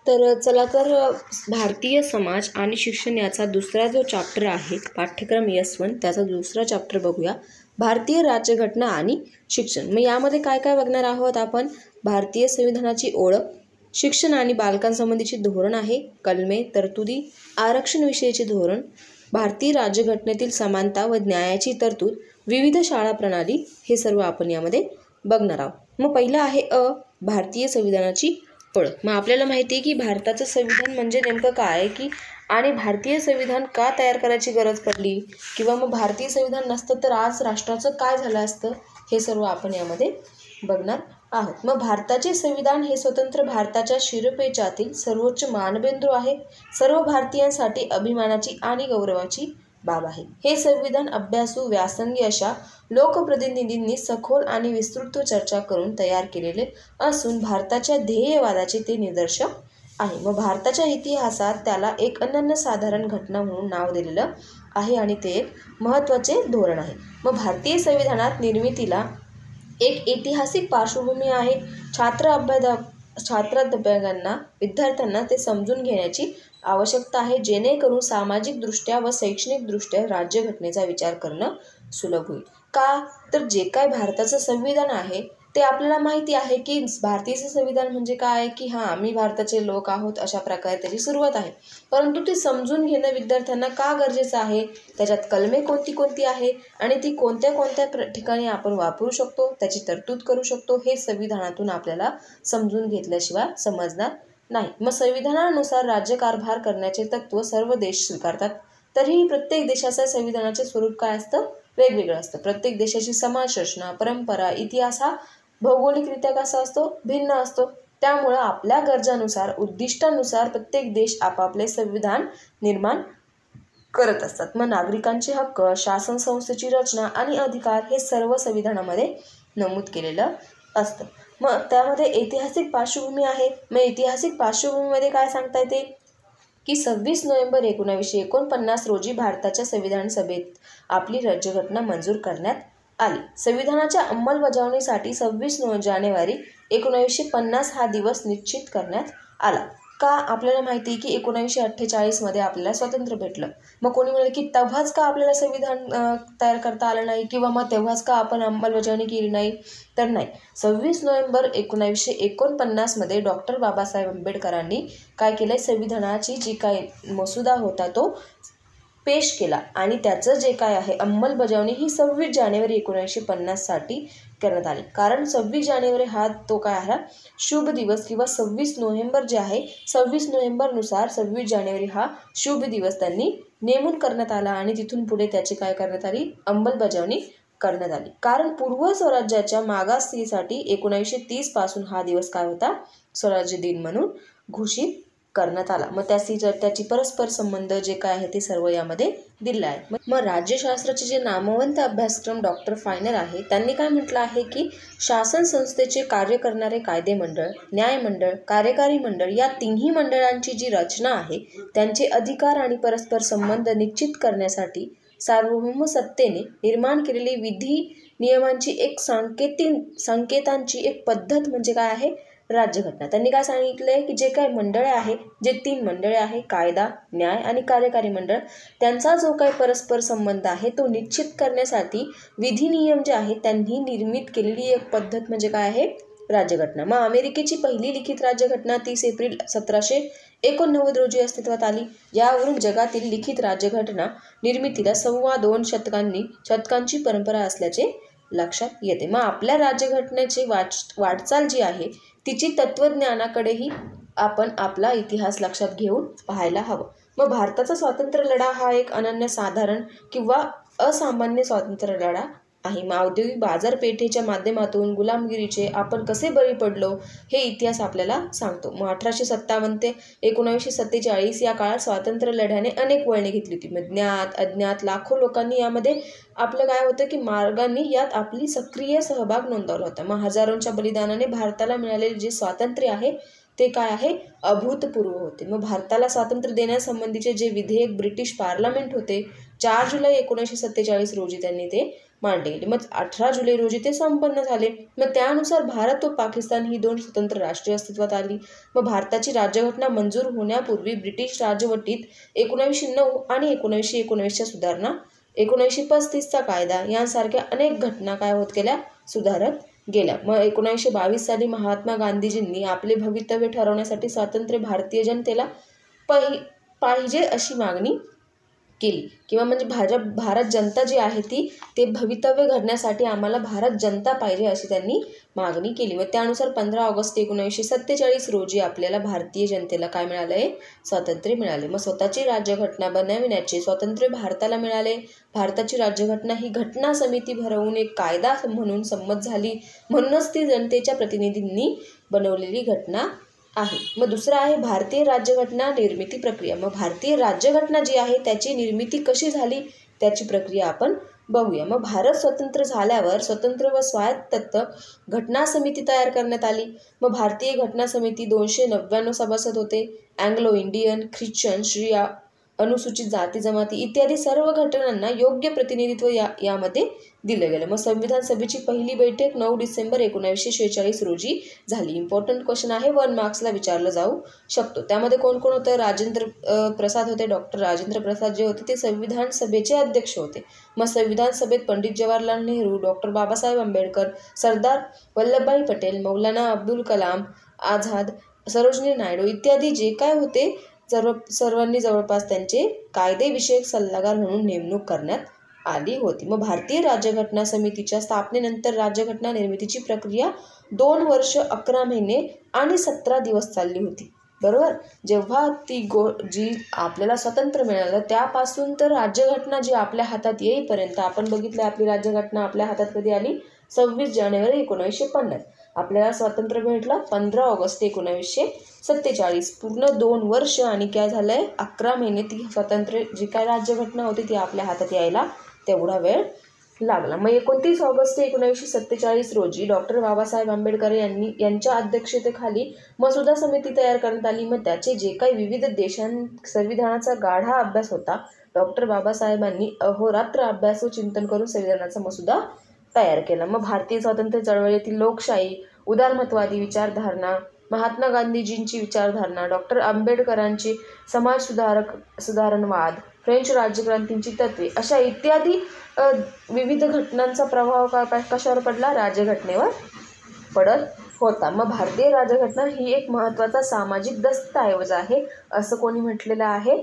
तर चला तर भारतीय समाज आणि शिक्षण याचा दुसरा जो चॅप्टर आहे पाठ्यक्रम S1 त्याचा दुसरा चॅप्टर बघूया. भारतीय राज्यघटना आणि शिक्षण. मग यामध्ये काय काय बघणार आहोत आपण? भारतीय संविधानाची ओळख, शिक्षण आणि बालकांसंबंधीची धोरण आहे, कलमे, तरतुदी, आरक्षण विषयीचे धोरण, भारतीय राज्यघटनेतील समानता व न्यायाची तरतूद, विविध शाळा प्रणाली, हे सर्व आपण यामध्ये बघणार आहोत. मग पहिलं आहे भारतीय संविधानाची ओळख. मग आपल्याला माहिती आहे की भारताचं संविधान म्हणजे नेमकं काय आहे की आणि भारतीय संविधान का तयार करायची गरज पडली किंवा मग भारतीय संविधान नसतं तर आज राष्ट्राचं काय झालं असतं, हे सर्व आपण यामध्ये बघणार आहोत. मग भारताचे संविधान हे स्वतंत्र भारताच्या शिरपेचातील सर्वोच्च मानबिंदू आहे. सर्व भारतीयांसाठी अभिमानाची आणि गौरवाची बाब आहे. हे संविधान अभ्यासू व्यासंगी अशा लोकप्रतिनिधींनी सखोल आणि विस्तृत चर्चा करून तयार केलेले असून भारताच्या ध्येयवादाचे ते निदर्शक आहे. मग भारताच्या इतिहासात त्याला एक अनन्यसाधारण घटना म्हणून नाव दिलेलं आहे आणि ते एक महत्त्वाचे धोरण आहे. मग भारतीय संविधानात निर्मितीला एक ऐतिहासिक पार्श्वभूमी आहे. छात्राध्यापकांना विद्यार्थ्यांना ते समजून घेण्याची आवश्यकता आहे जेणेकरून सामाजिकदृष्ट्या व शैक्षणिकदृष्ट्या राज्यघटनेचा विचार करणं सुलभ होईल. का तर जे काय भारताचं संविधान आहे ते आपल्याला माहिती आहे की भारतीय संविधान म्हणजे काय आहे की आम्ही भारताचे लोक आहोत अशा प्रकारे त्याची सुरुवात आहे. परंतु ते समजून घेणं विद्यार्थ्यांना का गरजेचं आहे, त्याच्यात कलमे कोणती कोणती आहे आणि ती कोणत्या कोणत्या ठिकाणी आपण वापरू शकतो, त्याची तरतूद करू शकतो, हे संविधानातून आपल्याला समजून घेतल्याशिवाय समजणार नाही. मग संविधानानुसार राज्यकारभार करण्याचे तत्त्व सर्व देश स्वीकारतात. तरीही प्रत्येक देशाच्या संविधानाचे स्वरूप काय असतं, वेगवेगळं असतं. प्रत्येक देशाची समाजरचना, परंपरा, इतिहास हा भौगोलिकरित्या कसा असतो, भिन्न असतो. त्यामुळं आपल्या गरजानुसार, उद्दिष्टानुसार प्रत्येक देश आपापले संविधान निर्माण करत असतात. मग नागरिकांचे हक्क, शासन संस्थेची रचना आणि अधिकार हे सर्व संविधानामध्ये नमूद केलेलं असतं. मग त्यामध्ये ऐतिहासिक पार्श्वभूमी आहे. मग ऐतिहासिक पार्श्वभूमीमध्ये काय सांगता येते की 26 नोव्हेंबर 1949 रोजी भारताच्या संविधान सभेत आपली राज्यघटना मंजूर करण्यात आली. संविधानाच्या अंमलबजावणीसाठी 26 जानेवारी 1950 हा दिवस निश्चित करण्यात आला. का? आपल्याला माहिती आहे की 1948 मध्ये आपल्याला स्वातंत्र्य भेटलं. मग कोणी म्हणाले की तेव्हाच का आपल्याला संविधान तयार करता आलं नाही किंवा मग तेव्हाच का आपण अंमलबजावणी केली नाही, तर नाही. 26 नोव्हेंबर 1949 मध्ये डॉक्टर बाबासाहेब आंबेडकरांनी काय केलंय, संविधानाची जी काय मसुदा होता तो पेश केला आणि त्याचं जे काय आहे अंमलबजावणी ही 26 जानेवारी 1950 साठी करण्यात आली. कारण 26 जानेवारी हा तो काय आहे शुभ दिवस किंवा 26 नोव्हेंबर जे आहे 26 नोव्हेंबरनुसार 26 जानेवारी हा शुभ दिवस त्यांनी नेमून करण्यात आला आणि तिथून पुढे त्याची काय करण्यात आली, अंमलबजावणी करण्यात आली. कारण पूर्व स्वराज्याच्या मागाससाठी 1930 पासून हा दिवस काय होता, स्वराज्य दिन म्हणून घोषित करण्यात आला. मग त्याची परस्पर संबंध जे काय आहे ते सर्व यामध्ये दिले आहे. मग राज्यशास्त्राचे जे नामवंत अभ्यासक्रम डॉक्टर फायनर आहे त्यांनी काय म्हटलं आहे की शासन संस्थेचे कार्य करणारे कायदे मंडळ, न्यायमंडळ, कार्यकारी मंडळ या तिन्ही मंडळांची जी रचना आहे त्यांचे अधिकार आणि परस्पर संबंध निश्चित करण्यासाठी सार्वभौम सत्तेने निर्माण केलेली विधी नियमांची एक संकेतांची एक पद्धत म्हणजे काय आहे, राज्यघटना. त्यांनी काय सांगितलंय की जे काही मंडळे आहे, जे 3 मंडळे आहे, कायदा, न्याय आणि कार्यकारी मंडळ, त्यांचा जो काही परस्पर संबंध आहे तो निश्चित करण्यासाठी विधी नियम जे आहे त्यांनी निर्मित केलेली एक पद्धत म्हणजे काय आहे, राज्यघटना. मग अमेरिकेची पहिली लिखित राज्यघटना 30 एप्रिल 1789 रोजी अस्तित्वात आली. यावरून जगातील लिखित राज्यघटना निर्मितीला 2.25 शतकांची परंपरा असल्याचे लक्षात येते. मग आपल्या राज्यघटनेची वाटचाल जी आहे तिची तत्वज्ञानाकडेही आपण आपला इतिहास लक्षात घेऊन पाहायला हवं. मग भारताचा स्वातंत्र्य लढा हा एक अनन्यसाधारण किंवा असामान्य स्वातंत्र्य लढा आहे. मग औद्योगिक बाजारपेठेच्या माध्यमातून गुलामगिरीचे आपण कसे बळी पडलो हे इतिहास आपल्याला सांगतो. मग 1857 ते 1947 या काळात स्वातंत्र्य लढ्याने अनेक वळणे घेतली होती. मग ज्ञात अज्ञात लाखो लोकांनी यामध्ये आपलं काय होतं की मार्गांनी यात आपली सक्रिय सहभाग नोंदवला होता. मग हजारोंच्या बलिदानाने भारताला मिळालेले जे स्वातंत्र्य आहे ते काय आहे, अभूतपूर्व होते. मग भारताला स्वातंत्र्य देण्यासंबंधीचे जे विधेयक ब्रिटिश पार्लमेंट होते 4 जुलै 1947 रोजी त्यांनी ते मांडले गेले. मग 18 जुलै रोजी ते संपन्न झाले. मग त्यानुसार भारत व पाकिस्तान ही दोन स्वतंत्र राष्ट्रे अस्तित्वात आली. मग भारताची राज्यघटना मंजूर होण्यापूर्वी ब्रिटिश राजवटीत 1909 आणि 1919च्या सुधारणा, 1935चा कायदा यांसारख्या अनेक घटना काय होत गेल्या, सुधारत गेल्या. मग 1922 साली महात्मा गांधीजींनी आपले भवितव्य ठरवण्यासाठी स्वातंत्र्य भारतीय जनतेला पाहिजे अशी मागणी केली, किंवा म्हणजे भारत जनता जी आहे ते भवितव्य घडण्यासाठी आम्हाला भारत जनता पाहिजे अशी त्यांनी मागणी केली. व त्यानुसार 15 ऑगस्ट 1947 रोजी आपल्याला भारतीय जनतेला काय मिळालं आहे, स्वातंत्र्य मिळाले. मग स्वतःची राज्यघटना बनविण्याचे स्वातंत्र्य भारताला मिळाले. भारताची राज्यघटना ही घटना समिती भरवून एक कायदा म्हणून संमत झाली, म्हणूनच ती जनतेच्या प्रतिनिधींनी बनवलेली घटना आहे. मग दुसरं आहे भारतीय राज्यघटना निर्मिती प्रक्रिया. मग भारतीय राज्यघटना जी आहे त्याची निर्मिती कशी झाली त्याची प्रक्रिया आपण बघूया. मग भारत स्वतंत्र झाल्यावर स्वतंत्र व स्वायत्त घटना समिती तयार करण्यात आली. मग भारतीय घटना समिती 299 सभासद होते. अँग्लो इंडियन, ख्रिश्चन, स्त्रिया, अनुसूचित जाती जमाती इत्यादी सर्व घटनांना योग्य प्रतिनिधित्व यामध्ये दिलं गेलं. मग संविधान सभेची पहिली बैठक 9 डिसेंबर 1946 रोजी झाली. इम्पॉर्टंट क्वेश्चन आहे, 1 मार्क्सला विचारलं जाऊ शकतो. त्यामध्ये कोण कोण होतं, राजेंद्र प्रसाद होते. डॉक्टर राजेंद्र प्रसाद जे होते ते संविधान सभेचे अध्यक्ष होते. मग संविधान सभेत पंडित जवाहरलाल नेहरू, डॉक्टर बाबासाहेब आंबेडकर, सरदार वल्लभभाई पटेल, मौलाना अब्दुल कलाम आझाद, सरोजिनी नायडू इत्यादी जे काय होते सर्वांनी जवळपास त्यांचे कायदेविषयक सल्लागार म्हणून नेमणूक करण्यात आली होती. मग भारतीय राज्यघटना समितीच्या स्थापनेनंतर राज्यघटना निर्मितीची प्रक्रिया 2 वर्ष 11 महिने आणि 17 दिवस चालली होती. बरोबर. जेव्हा जी आपल्याला स्वातंत्र्य मिळालं त्यापासून तर राज्यघटना जी आपल्या हातात येईपर्यंत, आपण बघितलं आपली राज्यघटना आपल्या हातात कधी आली, 26 जानेवारी 1950. आपल्याला स्वातंत्र्य भेटलं 15 ऑगस्ट 1947. पूर्ण 2 वर्ष आणि काय झालंय 11 महिने ती स्वातंत्र्य जी काय राज्यघटना होती ती आपल्या हातात यायला तेवढा वेळ लागला. मग 29 ऑगस्ट 1947 रोजी डॉक्टर बाबासाहेब आंबेडकर यांच्या अध्यक्षतेखाली मसुदा समिती तयार करण्यात आली. मग त्याचे जे काही विविध संविधानाचा गाढा अभ्यास होता, डॉक्टर बाबासाहेबांनी अहोरात्र अभ्यास व चिंतन करून संविधानाचा मसुदा तयार केला. मग भारतीय स्वातंत्र्य चळवळीतील लोकशाही, उदारमतवादी विचारधारणा, महात्मा गांधीजींची विचारधारणा, डॉक्टर आंबेडकरांची सुधारणवाद, फ्रेंच राज्यक्रांतींची तत्त्वे अशा इत्यादी विविध घटनांचा प्रभाव कशावर पडला, राज्यघटनेवर पडत होता. मग भारतीय राज्यघटना ही एक महत्त्वाचा सामाजिक दस्तऐवज आहे असं कोणी म्हटलेलं आहे,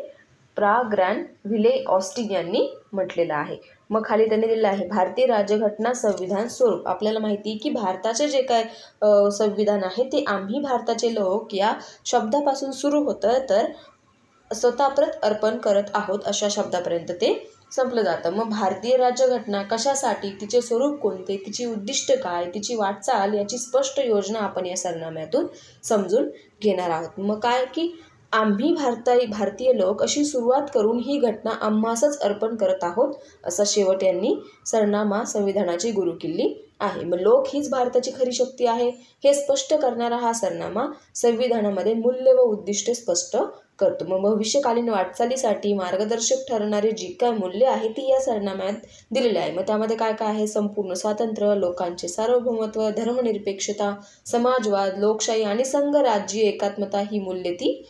ग्रँड व्हिले ऑस्टिन यांनी म्हटलेलं आहे. मग खाली त्यांनी दिलेलं आहे भारतीय राज्यघटना संविधान स्वरूप. आपल्याला माहिती आहे की भारताचे जे काय संविधान आहे ते आम्ही भारताचे लोक या शब्दापासून सुरू होतं, तर स्वतःप्रत अर्पण करत आहोत अशा शब्दापर्यंत ते संपलं जातं. मग भारतीय राज्यघटना कशासाठी, तिचे स्वरूप कोणते, तिची उद्दिष्ट काय, तिची वाटचाल याची स्पष्ट योजना आपण या सरनाम्यातून समजून घेणार आहोत. मग काय की आम्ही भारतीय लोक अशी सुरुवात करून ही घटना आम्हासच अर्पण करत आहोत असा शेवट यांनी सरनामा संविधानाची गुरुकिल्ली आहे. मग लोक हीच भारताची खरी शक्ती आहे हे स्पष्ट करणारा हा सरनामा संविधानामध्ये मूल्य व उद्दिष्ट स्पष्ट करतो. मग भविष्यकालीन वाटचालीसाठी मार्गदर्शक ठरणारी जी काय मूल्य आहे ती या सरनाम्यात दिलेली आहे. मग त्यामध्ये काय काय आहे, संपूर्ण स्वातंत्र्य, लोकांचे सार्वभौमत्व, धर्मनिरपेक्षता, समाजवाद, लोकशाही आणि संघराज्य एकात्मता ही मूल्ये ती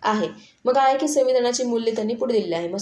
आहे. मग आहे की संविधानाची मूल्य त्यांनी पुढे दिलेली आहे. मग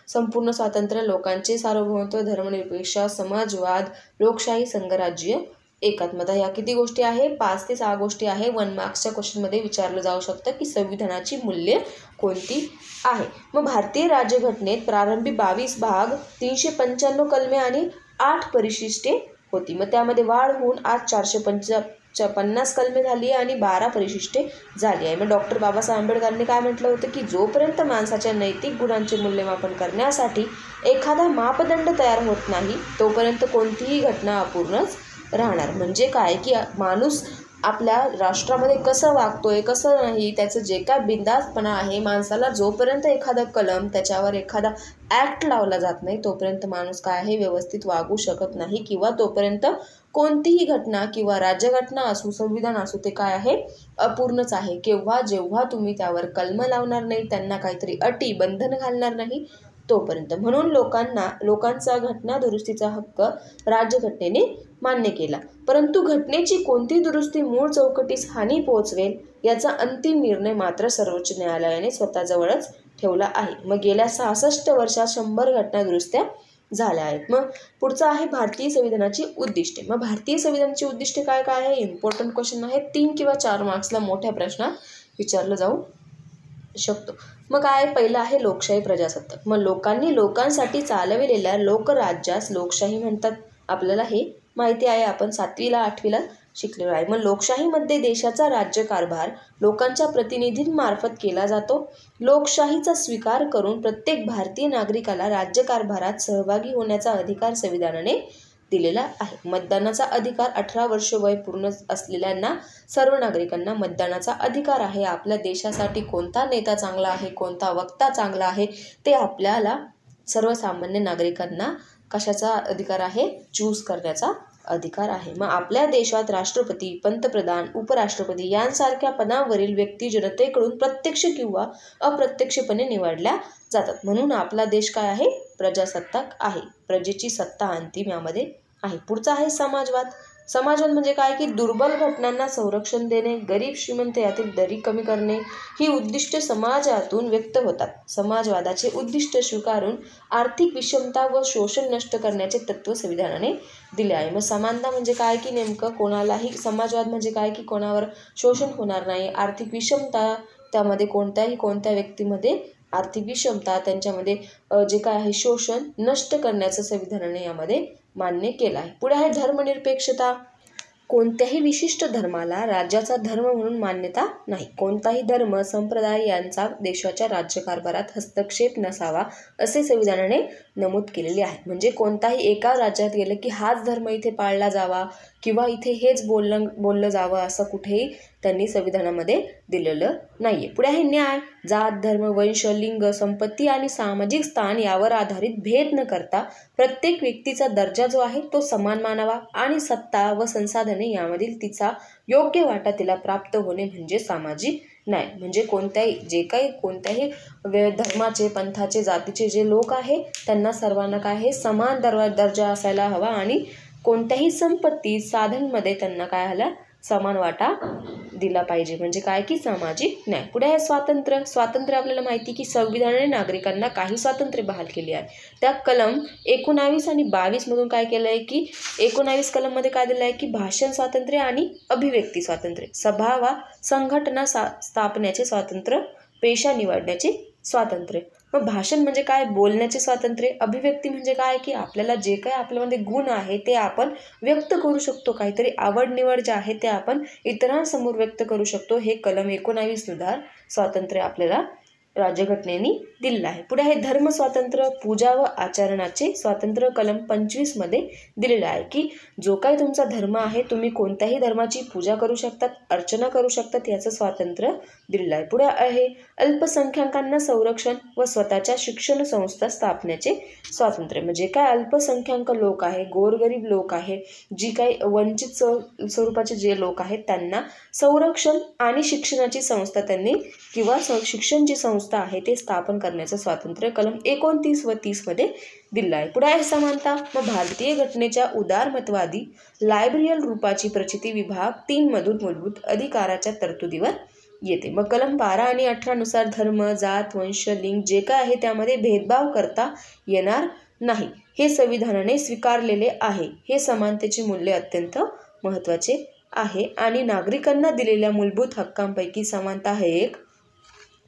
संपूर्ण स्वातंत्र्य, लोकांचे सार्वभौमत्व, धर्मनिरपेक्षता, समाजवाद, लोकशाही, संघराज्य एकात्मता ह्या किती गोष्टी आहे, 5 ते 6 गोष्टी आहे. 1 मार्क्सच्या क्वेश्चनमध्ये विचारलं जाऊ शकतं की संविधानाची मूल्ये कोणती आहे. मग भारतीय राज्यघटनेत प्रारंभी 22 भाग, 395 कलमे आणि 8 परिशिष्टे होती. मग त्यामध्ये वाढ होऊन आज 450 कलमे झाली आणि 12 परिशिष्टे झाली आहे. मग डॉक्टर बाबासाहेब आंबेडकरांनी काय म्हटलं होतं की जोपर्यंत माणसाच्या नैतिक गुणांचे मूल्यमापन करण्यासाठी एखादा मापदंड तयार होत नाही तोपर्यंत कोणतीही घटना अपूर्णच राहणार. म्हणजे काय की माणूस आपल्या राष्ट्रामध्ये कसं वागतोय कसं नाही त्याचं जे काय बिनधास्तपणा आहे, माणसाला जोपर्यंत एखादा कलम त्याच्यावर एखादा ॲक्ट लावला जात नाही तोपर्यंत माणूस काय आहे व्यवस्थित वागू शकत नाही, किंवा तोपर्यंत कोणतीही घटना किंवा राज्यघटना असू संविधान असू ते काय आहे अपूर्णच आहे. जेव्हा तुम्ही त्यावर कलम लावणार नाही, त्यांना काहीतरी अटी बंधन घालणार नाही तोपर्यंत. म्हणून लोकांचा घटना दुरुस्तीचा हक्क राज्यघटनेने मान्य केला. परंतु घटनेची कोणती दुरुस्ती मूळ चौकटीस हानी पोहोचवेल याचा अंतिम निर्णय मात्र सर्वोच्च न्यायालयाने स्वतःजवळच ठेवला आहे. मग गेल्या 66 वर्षात 100 घटना दुरुस्त्या झाल्या आहेत. मग पुढचं आहे भारतीय संविधानाची उद्दिष्टे. मग भारतीय संविधानाची उद्दिष्टे काय काय आहे? इम्पॉर्टंट क्वेश्चन आहे. 3 किंवा 4 मार्क्सला मोठ्या प्रश्नात विचारलं जाऊ शकतो. मग काय? पहिलं आहे लोकशाही प्रजासत्ताक. मग लोकांनी लोकांसाठी चालविलेल्या लोकराज्यास लोकशाही म्हणतात. आपल्याला हे माहिती आहे, आपण 7वीला 8वीला शिकलेलो आहे. मग लोकशाहीमध्ये देशाचा राज्यकारभार लोकांच्या प्रतिनिधींमार्फत केला जातो. लोकशाहीचा स्वीकार करून प्रत्येक भारतीय नागरिकाला राज्यकारभारात सहभागी होण्याचा अधिकार संविधानाने दिलेला आहे. मतदानाचा अधिकार 18 वर्ष वय पूर्ण असलेल्यांना सर्व नागरिकांना मतदानाचा अधिकार आहे. आपल्या देशासाठी कोणता नेता चांगला आहे, कोणता वक्ता चांगला आहे ते आपल्याला सर्वसामान्य नागरिकांना कशाचा अधिकार आहे? चूज करण्याचा अधिकार आहे. मग आपल्या देशात राष्ट्रपती, पंतप्रधान, उपराष्ट्रपती यांसारख्या पदावरील व्यक्ती जनतेकडून प्रत्यक्ष किंवा अप्रत्यक्षपणे निवडल्या जातात. म्हणून आपला देश काय आहे? प्रजासत्ताक आहे. प्रजेची सत्ता अंतिम यामध्ये आहे. पुढचा आहे समाजवाद. समाजवाद म्हणजे काय की दुर्बल घटनांना संरक्षण देणे, गरीब श्रीमंत यातील दरी कमी करणे ही उद्दिष्टे समाजातून व्यक्त होतात. समाजवादाचे उद्दिष्ट स्वीकारून आर्थिक विषमता व शोषण नष्ट करण्याचे तत्त्व संविधानाने दिले आहे. मग समानता म्हणजे काय की नेमकं कोणालाही, समाजवाद म्हणजे काय की कोणावर शोषण होणार नाही, आर्थिक विषमता त्यामध्ये कोणत्या व्यक्तीमध्ये आर्थिक विषमता, त्यांच्यामध्ये जे काय आहे शोषण नष्ट करण्याचं संविधानाने यामध्ये मान्य केलं आहे. पुढे आहे धर्मनिरपेक्षता. कोणत्याही विशिष्ट धर्माला राज्याचा धर्म म्हणून मान्यता नाही. कोणताही धर्म संप्रदाय यांचा देशाच्या राज्यकारभारात हस्तक्षेप नसावा असे संविधानाने नमूद केलेले आहे. म्हणजे कोणताही एका राज्यात गेलं की हाच धर्म इथे पाळला जावा किंवा इथे हेच बोललं जावं असं कुठेही त्यांनी संविधानामध्ये दिलेलं नाहीये. पुढे आहे न्याय. जात, धर्म, वंश, लिंग, संपत्ती आणि सामाजिक स्थान यावर आधारित भेद न करता प्रत्येक व्यक्तीचा दर्जा जो आहे तो समान मानावा आणि सत्ता व संसाधने यामधील तिचा योग्य वाटा तिला प्राप्त होणे म्हणजे सामाजिक न्याय. म्हणजे कोणत्याही धर्माचे, पंथाचे, जातीचे जे लोक आहे त्यांना सर्वांना काय आहे समान दर्जा असायला हवा आणि कोणत्याही संपत्ती साधनमध्ये त्यांना काय हला समान वाटा दिला पाहिजे. म्हणजे काय की सामाजिक न्याय. पुढे आहे स्वातंत्र्य. स्वातंत्र्य आपल्याला माहिती की संविधानाने नागरिकांना काही स्वातंत्र्य बहाल केली आहे. त्या कलम 19 आणि 22 मधून काय केलं आहे की 19 कलममध्ये काय दिलं आहे की भाषण स्वातंत्र्य आणि अभिव्यक्ती स्वातंत्र्य, सभा वा संघटना स्थापण्याचे स्वातंत्र्य, पेशा निवडण्याचे स्वातंत्र्य. मग भाषण म्हणजे काय? बोलण्याचे स्वातंत्र्य. अभिव्यक्ती म्हणजे काय की आपल्याला जे काय आपल्यामध्ये गुण आहे ते आपण व्यक्त करू शकतो, काहीतरी आवड निवड जे आहे ते आपण इतरांसमोर व्यक्त करू शकतो. हे कलम 19 नुसार स्वातंत्र्य आपल्याला राज्यघटनेने दिलेलं आहे. पुढे आहे धर्म स्वातंत्र्य. पूजा व आचरणाचे स्वातंत्र्य कलम 25 मध्ये दिलेलं आहे की जो काही तुमचा धर्म आहे तुम्ही कोणत्याही धर्माची पूजा करू शकतात, अर्चना करू शकतात, याचं स्वातंत्र्य दिलेलं आहे. पुढे आहे अल्पसंख्याकांना संरक्षण व स्वतःच्या शिक्षण संस्था स्थापण्याचे स्वातंत्र्य. म्हणजे काय अल्पसंख्याक लोक आहे, गोरगरीब लोक आहे, जी काही वंचित स्वरूपाचे जे लोक आहेत त्यांना संरक्षण आणि शिक्षणाची संस्था त्यांनी किंवा शिक्षणची संस्था आहे ते स्थापन करण्याचं स्वातंत्र्य कलम 29 व 30 मध्ये दिलं आहे. पुढे आहे समानता. मग भारतीय घटनेच्या उदारमतवादी लायब्रियल रूपाची प्रचिती विभाग 3 मधून मूलभूत अधिकाराच्या तरतुदीवर येते. मग कलम 12 आणि 18 नुसार धर्म, जात, वंश, लिंग जे काय आहे त्यामध्ये भेदभाव करता येणार नाही हे संविधानाने स्वीकारलेले आहे. हे समानतेचे मूल्य अत्यंत महत्त्वाचे आहे आणि नागरिकांना दिलेल्या मूलभूत हक्कांपैकी समानता हे एक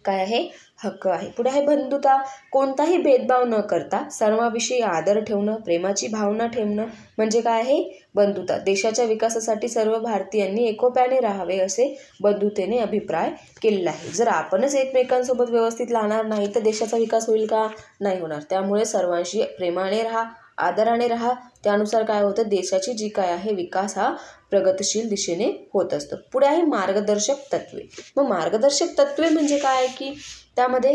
काय आहे हक्क आहे. पुढे आहे बंधुता. कोणताही भेदभाव न करता सर्वांविषयी आदर ठेवणं, प्रेमाची भावना ठेवणं म्हणजे काय आहे बंधुता. देशाच्या विकासासाठी सर्व भारतीयांनी एकोप्याने राहावे असे बंधुतेने अभिप्राय केलेला आहे. जर आपणच एकमेकांसोबत व्यवस्थित राहणार नाही तर देशाचा विकास होईल का? नाही होणार. त्यामुळे सर्वांशी प्रेमाने राहा, आदराने राहा. त्यानुसार काय होतं देशाची जी काय आहे विकास हा प्रगतिशील दिशेने होत असतो. पुढे आहे मार्गदर्शक तत्वे. मग मार्गदर्शक तत्वे म्हणजे काय की त्यामध्ये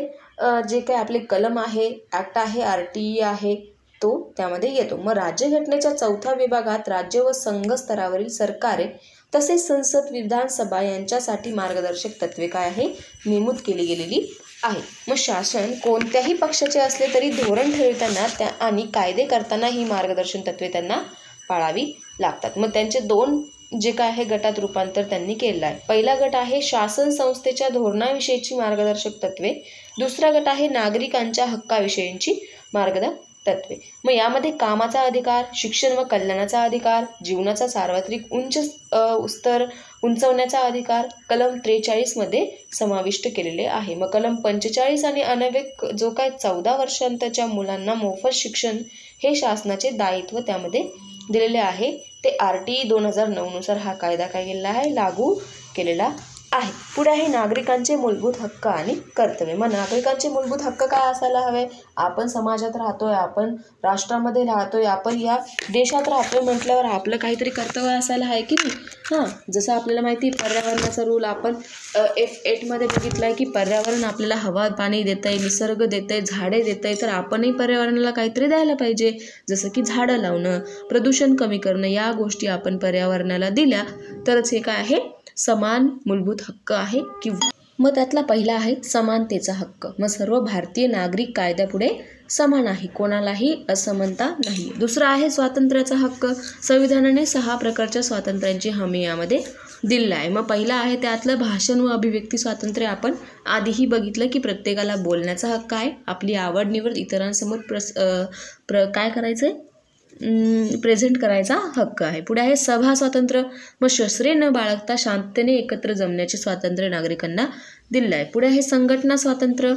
जे काही आपले कलम आहे, ॲक्ट आहे, RTE आहे तो त्यामध्ये येतो. मग राज्यघटनेच्या 4थ्या विभागात राज्य व संघ स्तरावरील सरकारे तसेच संसद, विधानसभा यांच्यासाठी मार्गदर्शक तत्वे काय आहे नमूद केली गेलेली आहे. मग शासन कोणत्याही पक्षाचे असले तरी धोरण ठरविताना आणि कायदे करताना ही मार्गदर्शन तत्त्वे त्यांना पाळावी लागतात. मग त्यांचे 2 जे काय आहे गटात रूपांतर त्यांनी केलं आहे. पहिला गट आहे शासन संस्थेच्या धोरणाविषयीची मार्गदर्शक तत्त्वे, दुसरा गट आहे नागरिकांच्या हक्काविषयीची मार्गदर्शक तत्त्वे. मग यामध्ये कामाचा अधिकार, शिक्षण व कल्याणाचा अधिकार, जीवनाचा सार्वत्रिक उच्च स्तर उंचवण्याचा अधिकार कलम 43 मध्ये समाविष्ट केलेले आहे. मग कलम 45 आणि अन्वयक जो काय 14 वर्षांच्या मुलांना मोफत शिक्षण हे शासनाचे दायित्व त्यामध्ये दिलेले आहे. ते RTE 2009 नुसार हा कायदा काय केलेला आहे, लागू केलेला आहे. पुढे आहे नागरिकांचे मूलभूत हक्क आणि कर्तव्य. मग नागरिकांचे मूलभूत हक्क काय असायला हवे? आपण समाजात राहतोय, आपण राष्ट्रामध्ये राहतोय, आपण या देशात राहतोय म्हटल्यावर आपलं काहीतरी कर्तव्य असायला आहे की नाही. जसं आपल्याला माहिती पर्यावरणाचा रूल आपण F8 मध्ये बघितलाय की पर्यावरण आपल्याला हवा पाणी देतंय, निसर्ग देतंय, झाडे देतंय, तर आपणही पर्यावरणाला काहीतरी द्यायला पाहिजे. जसं की झाडं लावणं, प्रदूषण कमी करणं, या गोष्टी आपण पर्यावरणाला दिल्या तरच हे काय आहे, समान मूलभूत हक्क आहे. किंवा मग त्यातला पहिला आहे समानतेचा हक्क. मग सर्व भारतीय नागरिक कायद्यापुढे समान आहे, कोणालाही असमानता नाही. दुसरा आहे स्वातंत्र्याचा हक्क. संविधानाने 6 प्रकारच्या स्वातंत्र्यांची हमी यामध्ये दिलेला आहे. मग पहिला आहे त्यातलं भाषण व अभिव्यक्ती स्वातंत्र्य. आपण आधीही बघितलं की प्रत्येकाला बोलण्याचा हक्क आहे, आपली आवड निवड इतरांसमोर काय करायचं आहे, प्रेझेंट करायचा हक्क आहे. पुढे आहे सभा स्वातंत्र्य. मग शस्त्रे न बाळगता शांततेने एकत्र जमण्याचे स्वातंत्र्य नागरिकांना दिलेलं आहे. पुढे आहे संघटना स्वातंत्र्य.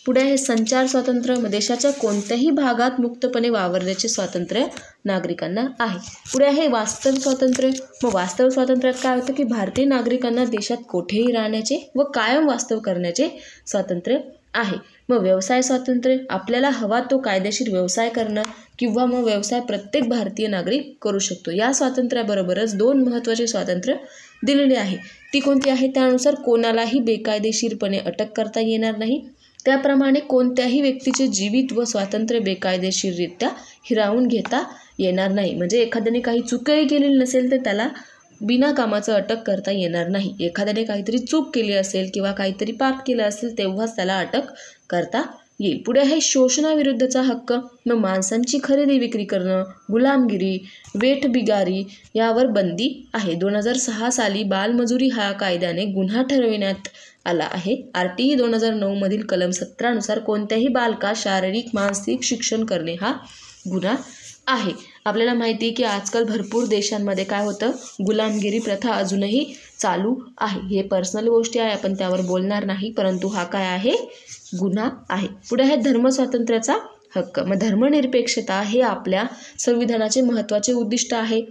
पुढे आहे संचार स्वातंत्र्य. मग देशाच्या कोणत्याही भागात मुक्तपणे वावरण्याचे स्वातंत्र्य नागरिकांना आहे. पुढे आहे वास्तव स्वातंत्र्य. मग वास्तव स्वातंत्र्यात काय होतं की भारतीय नागरिकांना देशात कोठेही राहण्याचे व कायम वास्तव करण्याचे स्वातंत्र्य आहे. मग व्यवसाय स्वातंत्र्य. आपल्याला हवा तो कायदेशीर व्यवसाय करणं किंवा मग व्यवसाय प्रत्येक भारतीय नागरिक करू शकतो. या स्वातंत्र्याबरोबरच 2 महत्त्वाचे स्वातंत्र्य दिलेले आहे. ती कोणती आहे? त्यानुसार कोणालाही बेकायदेशीरपणे अटक करता येणार नाही. त्याप्रमाणे कोणत्याही व्यक्तीचे जीवित व स्वातंत्र्य बेकायदेशीररित्या हिरावून घेता येणार नाही. म्हणजे एखाद्याने काही चूकही केलेली नसेल तर त्याला बिना कामाचं अटक करता येणार नाही. एखाद्याने काहीतरी चूक केली असेल किंवा काहीतरी पाप केलं असेल तेव्हाच त्याला अटक करता येईल. पुढे आहे शोषणाविरुद्धचा हक्क. मग माणसांची खरेदी विक्री करणं, गुलामगिरी, वेठबिगारी यावर बंदी आहे. 2006 साली बालमजुरी हा कायद्याने गुन्हा ठरविण्यात आला आहे. RTE 2009 मधील कलम 17 नुसार कोणत्याही बालकास शारीरिक मानसिक शिक्षण करणे हा गुन्हा आहे. आपल्याला माहिती आहे की आजकाल भरपूर देशांमध्ये काय होतं, गुलामगिरी प्रथा अजूनही चालू आहे. हे पर्सनल गोष्टी आहे, आपण त्यावर बोलणार नाही, परंतु हा काय आहे, गुन्हा आहे. पुढे आहे धर्मस्वातंत्र्याचा हक्क. मग धर्मनिरपेक्षता हे आपल्या संविधानाचे महत्त्वाचे उद्दिष्ट आहे.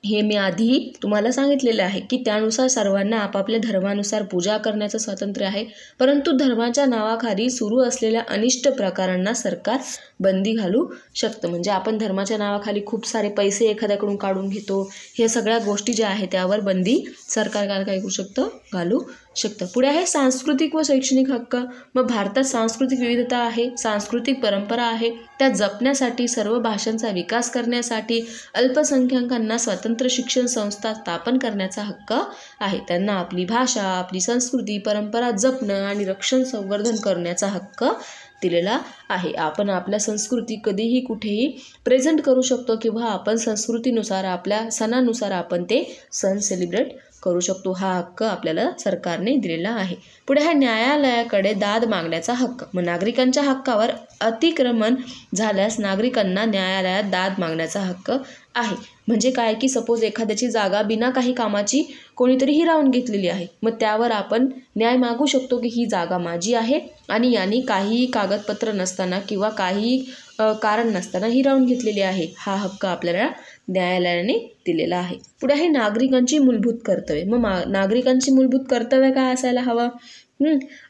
हे मी आधीही तुम्हाला सांगितलेलं आहे की त्यानुसार सर्वांना आपापल्या धर्मानुसार पूजा करण्याचं स्वातंत्र्य आहे. परंतु धर्माच्या नावाखाली सुरू असलेल्या अनिष्ट प्रकारांना सरकार बंदी घालू शकतं. म्हणजे आपण धर्माच्या नावाखाली खूप सारे पैसे एखाद्याकडून काढून घेतो, हे सगळ्या गोष्टी ज्या आहेत त्यावर बंदी सरकार काय करू शकतं, घालू शकतं. पुढे आहे सांस्कृतिक व शैक्षणिक हक्क. मग भारतात सांस्कृतिक विविधता आहे, सांस्कृतिक परंपरा आहे, त्या जपण्यासाठी, सर्व भाषांचा विकास करण्यासाठी अल्पसंख्याकांना स्वतंत्र शिक्षण संस्था स्थापन करण्याचा हक्क आहे. त्यांना आपली भाषा, आपली संस्कृती, परंपरा जपणं आणि रक्षण संवर्धन करण्याचा हक्क दिलेला आहे. आपण आपल्या संस्कृती कधीही कुठेही प्रेझेंट करू शकतो किंवा आपण संस्कृतीनुसार आपल्या सणानुसार आपण ते सण सेलिब्रेट करू शकतो. हा हक्क आपल्याला सरकारने दिलेला आहे. पुढे आहे न्यायालयाकडे दाद मागण्याचा हक्क. मग नागरिकांच्या हक्कावर अतिक्रमण झाल्यास नागरिकांना न्यायालयात दाद मागण्याचा हक्क आहे. म्हणजे काय की सपोज एखाद्याची जागा बिना काही कामाची कोणीतरी हिरावून घेतलेली आहे, मग त्यावर आपण न्याय मागू शकतो की ही जागा माझी आहे आणि यांनी काहीही कागदपत्र नसताना किंवा काही कारण नसताना हिरावून घेतलेली आहे. हा हक्क आपल्याला न्यायालयाने दिलेला आहे. पुढे आहे नागरिकांची मूलभूत कर्तव्य. मग नागरिकांची मूलभूत कर्तव्य काय असायला हवं?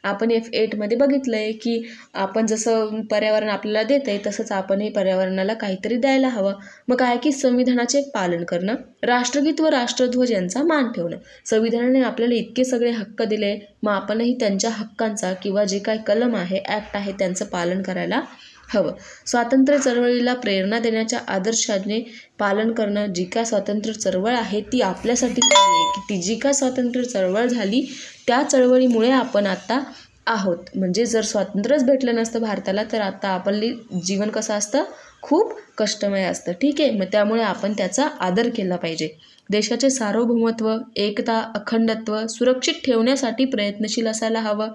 आपण F8 मध्ये बघितलंय की आपण जसं पर्यावरण आपल्याला देत आहे तसंच आपणही पर्यावरणाला काहीतरी द्यायला हवं. मग काय की संविधानाचे पालन करणं, राष्ट्रगीत व राष्ट्रध्वज यांचा मान ठेवणं. संविधानाने आपल्याला इतके सगळे हक्क दिले, मग आपणही त्यांच्या हक्कांचा किंवा जे काही कलम आहे, ॲक्ट आहे, त्यांचं पालन करायला हवं. स्वातंत्र्य चळवळीला प्रेरणा देण्याच्या आदर्शाने पालन करणं. जी काय स्वातंत्र्य चळवळ आहे ती आपल्यासाठी की ती जी काय स्वातंत्र्य चळवळ झाली त्या चळवळीमुळे आपण आता आहोत. म्हणजे जर स्वातंत्र्यच भेटलं नसतं भारताला तर आता आपले जीवन कसं असतं, खूप कष्टमय असतं. ठीक आहे, मग त्यामुळे आपण त्याचा आदर केला पाहिजे. देशाचे सार्वभौमत्व, एकता, अखंडत्व सुरक्षित ठेवण्यासाठी प्रयत्नशील असायला हवं.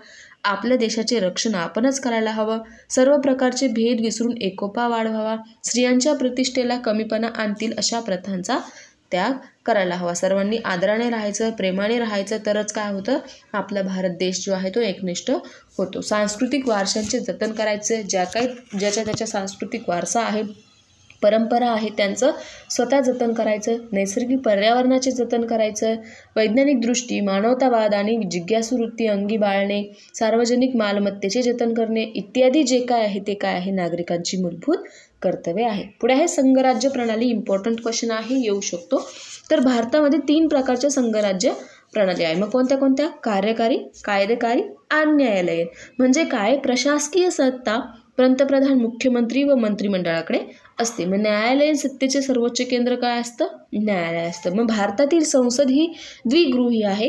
आपल्या देशाचे रक्षण आपणच करायला हवं. सर्व प्रकारचे भेद विसरून एकोपा वाढवावा. स्त्रियांच्या प्रतिष्ठेला कमीपणा आणतील अशा प्रथांचा त्याग करायला हवा. सर्वांनी आदराने राहायचं, प्रेमाने राहायचं, तरच काय होतं, आपला भारत देश जो आहे तो एकनिष्ठ होतो. सांस्कृतिक वारशांचे जतन करायचं. ज्याच्या त्याच्या सांस्कृतिक वारसा आहे, परंपरा आहे, त्यांचं स्वतः जतन करायचं. नैसर्गिक पर्यावरणाचे जतन करायचं. वैज्ञानिक दृष्टी, मानवतावाद आणि जिज्ञासू वृत्ती अंगी बाळगणे. सार्वजनिक मालमत्तेचे जतन करणे इत्यादी जे काय आहे ते काय आहे, नागरिकांची मूलभूत कर्तव्य आहे. पुढे आहे संघराज्य प्रणाली. इम्पॉर्टंट क्वेश्चन आहे, येऊ शकतो. तर भारतामध्ये 3 प्रकारच्या संघराज्य प्रणाली आहे. मग कोणत्या कोणत्या? कार्यकारी, कायदेकारी आणि न्यायालयीन. म्हणजे काय? प्रशासकीय सत्ता पंतप्रधान, मुख्यमंत्री व मंत्रिमंडळाकडे असते. मग न्यायालयीन सत्तेचे सर्वोच्च केंद्र काय असतं? न्यायालय असतं. मग भारतातील संसद ही द्विगृही आहे.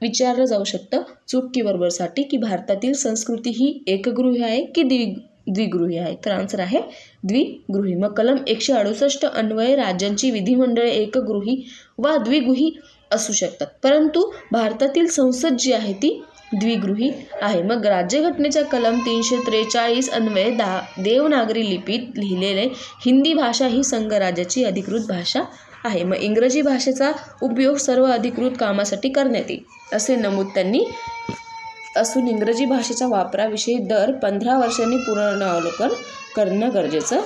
विचारलं जाऊ शकतं चूक की बरोबरसाठी की भारतातील संस्कृती ही एकगृही आहे की द्विगृही आहे? तर आन्सर आहे द्विगृही. मग कलम 168 अन्वये राज्यांची विधिमंडळे एकगृही वा द्विगृही असू शकतात, परंतु भारतातील संसद जी आहे ती द्विगृही आहे. मग राज्यघटनेच्या कलम 343 अन्वये देवनागरी लिपीत लिहिलेले हिंदी भाषा ही संघराज्याची अधिकृत भाषा आहे. मग इंग्रजी भाषेचा उपयोग सर्व अधिकृत कामासाठी करण्यात येईल असे नमूद त्यांनी असून इंग्रजी भाषेच्या वापराविषयी दर 15 वर्षांनी पुनरावलोकन करणं गरजेचं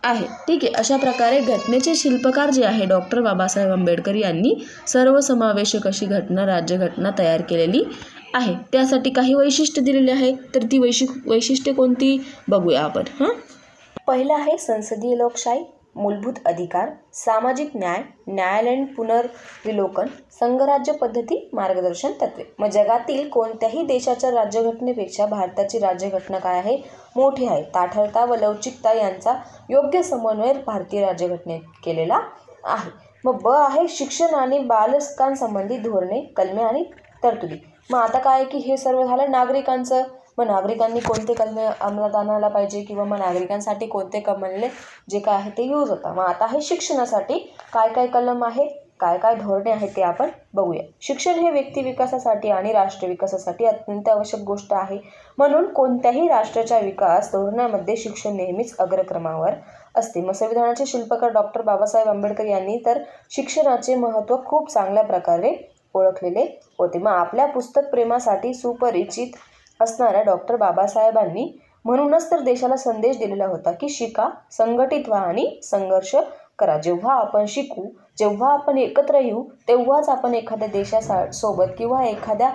आहे. ठीक आहे, अशा प्रकारे घटनेचे शिल्पकार जे आहे डॉक्टर बाबासाहेब आंबेडकर यांनी सर्वसमावेशक अशी राज्यघटना तयार केलेली आहे. त्यासाठी काही वैशिष्ट्य दिलेले आहे. तर ती वैशिष्ट्ये कोणती बघूया आपण. पहिलं आहे संसदीय लोकशाही, मूलभूत अधिकार, सामाजिक न्याय, न्यायालयीन पुनर्विलोकन, संघराज्य पद्धती, मार्गदर्शन तत्त्वे. मग जगातील कोणत्याही देशाच्या राज्यघटनेपेक्षा भारताची राज्यघटना काय आहे? मोठी आहे. ताठरता व लवचिकता यांचा योग्य समन्वय भारतीय राज्यघटनेत केलेला आहे. मग ब आहे शिक्षण आणि बालकांसंबंधी धोरणे, कलमे आणि तरतुदी. मग आता काय की हे सर्व झालं नागरिकांचं. मग नागरिकांनी कोणते कलमे अंमलात आणायला पाहिजे किंवा मग नागरिकांसाठी कोणते कलमे जे काय आहे ते यूज होतात. मग आता हे शिक्षणासाठी काय काय कलम आहे, काय काय धोरणे आहेत ते आपण बघूया. शिक्षण हे व्यक्ती विकासासाठी आणि राष्ट्र विकासासाठी अत्यंत आवश्यक गोष्ट आहे. म्हणून कोणत्याही राष्ट्राच्या विकास धोरणामध्ये शिक्षण नेहमीच अग्रक्रमावर असते. मग संविधानाचे शिल्पकार डॉक्टर बाबासाहेब आंबेडकर यांनी तर शिक्षणाचे महत्त्व खूप चांगल्या प्रकारे ओळखलेले होते. मग आपल्या पुस्तक प्रेमासाठी सुपरिचित असणाऱ्या डॉक्टर बाबासाहेबांनी म्हणूनच तर देशाला संदेश दिलेला होता की शिका, संघटित व्हा आणि संघर्ष करा. जेव्हा आपण शिकू, जेव्हा आपण एकत्र येऊ, तेव्हाच आपण एखाद्या देशासोबत किंवा एखाद्या